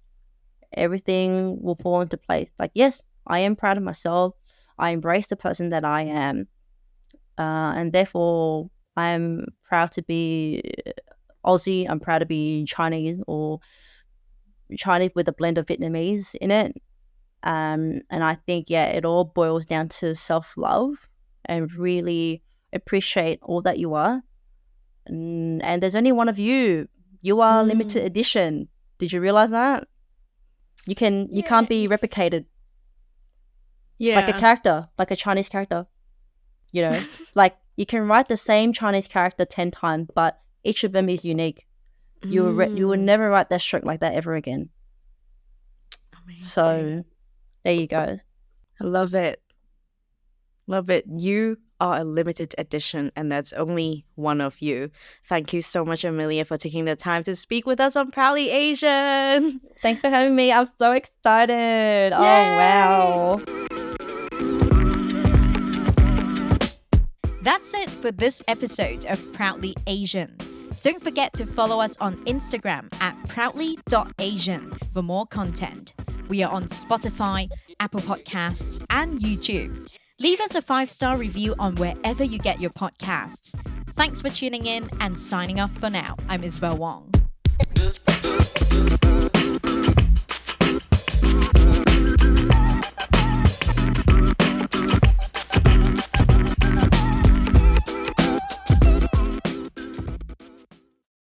everything will fall into place. Like, yes, I am proud of myself. I embrace the person that I am. And therefore, I'm proud to be Aussie. I'm proud to be Chinese, or Chinese with a blend of Vietnamese in it. And I think, it all boils down to self-love and really appreciate all that you are. And there's only one of you. You are limited edition. Did you realize that? You can't be replicated. Yeah. Like a character, like a Chinese character. You know, like you can write the same Chinese character 10 times, but each of them is unique. You will never write that stroke like that ever again. Amazing. So there you go. I love it. Love it. You are a limited edition, and that's only one of you. Thank you so much, Amelia, for taking the time to speak with us on Proudly Asian. Thanks for having me. I'm so excited. Yay! Oh, wow. That's it for this episode of Proudly Asian. Don't forget to follow us on Instagram at proudly.asian for more content. We are on Spotify, Apple Podcasts, and YouTube. Leave us a 5-star review on wherever you get your podcasts. Thanks for tuning in and signing off for now. I'm Isabel Wong.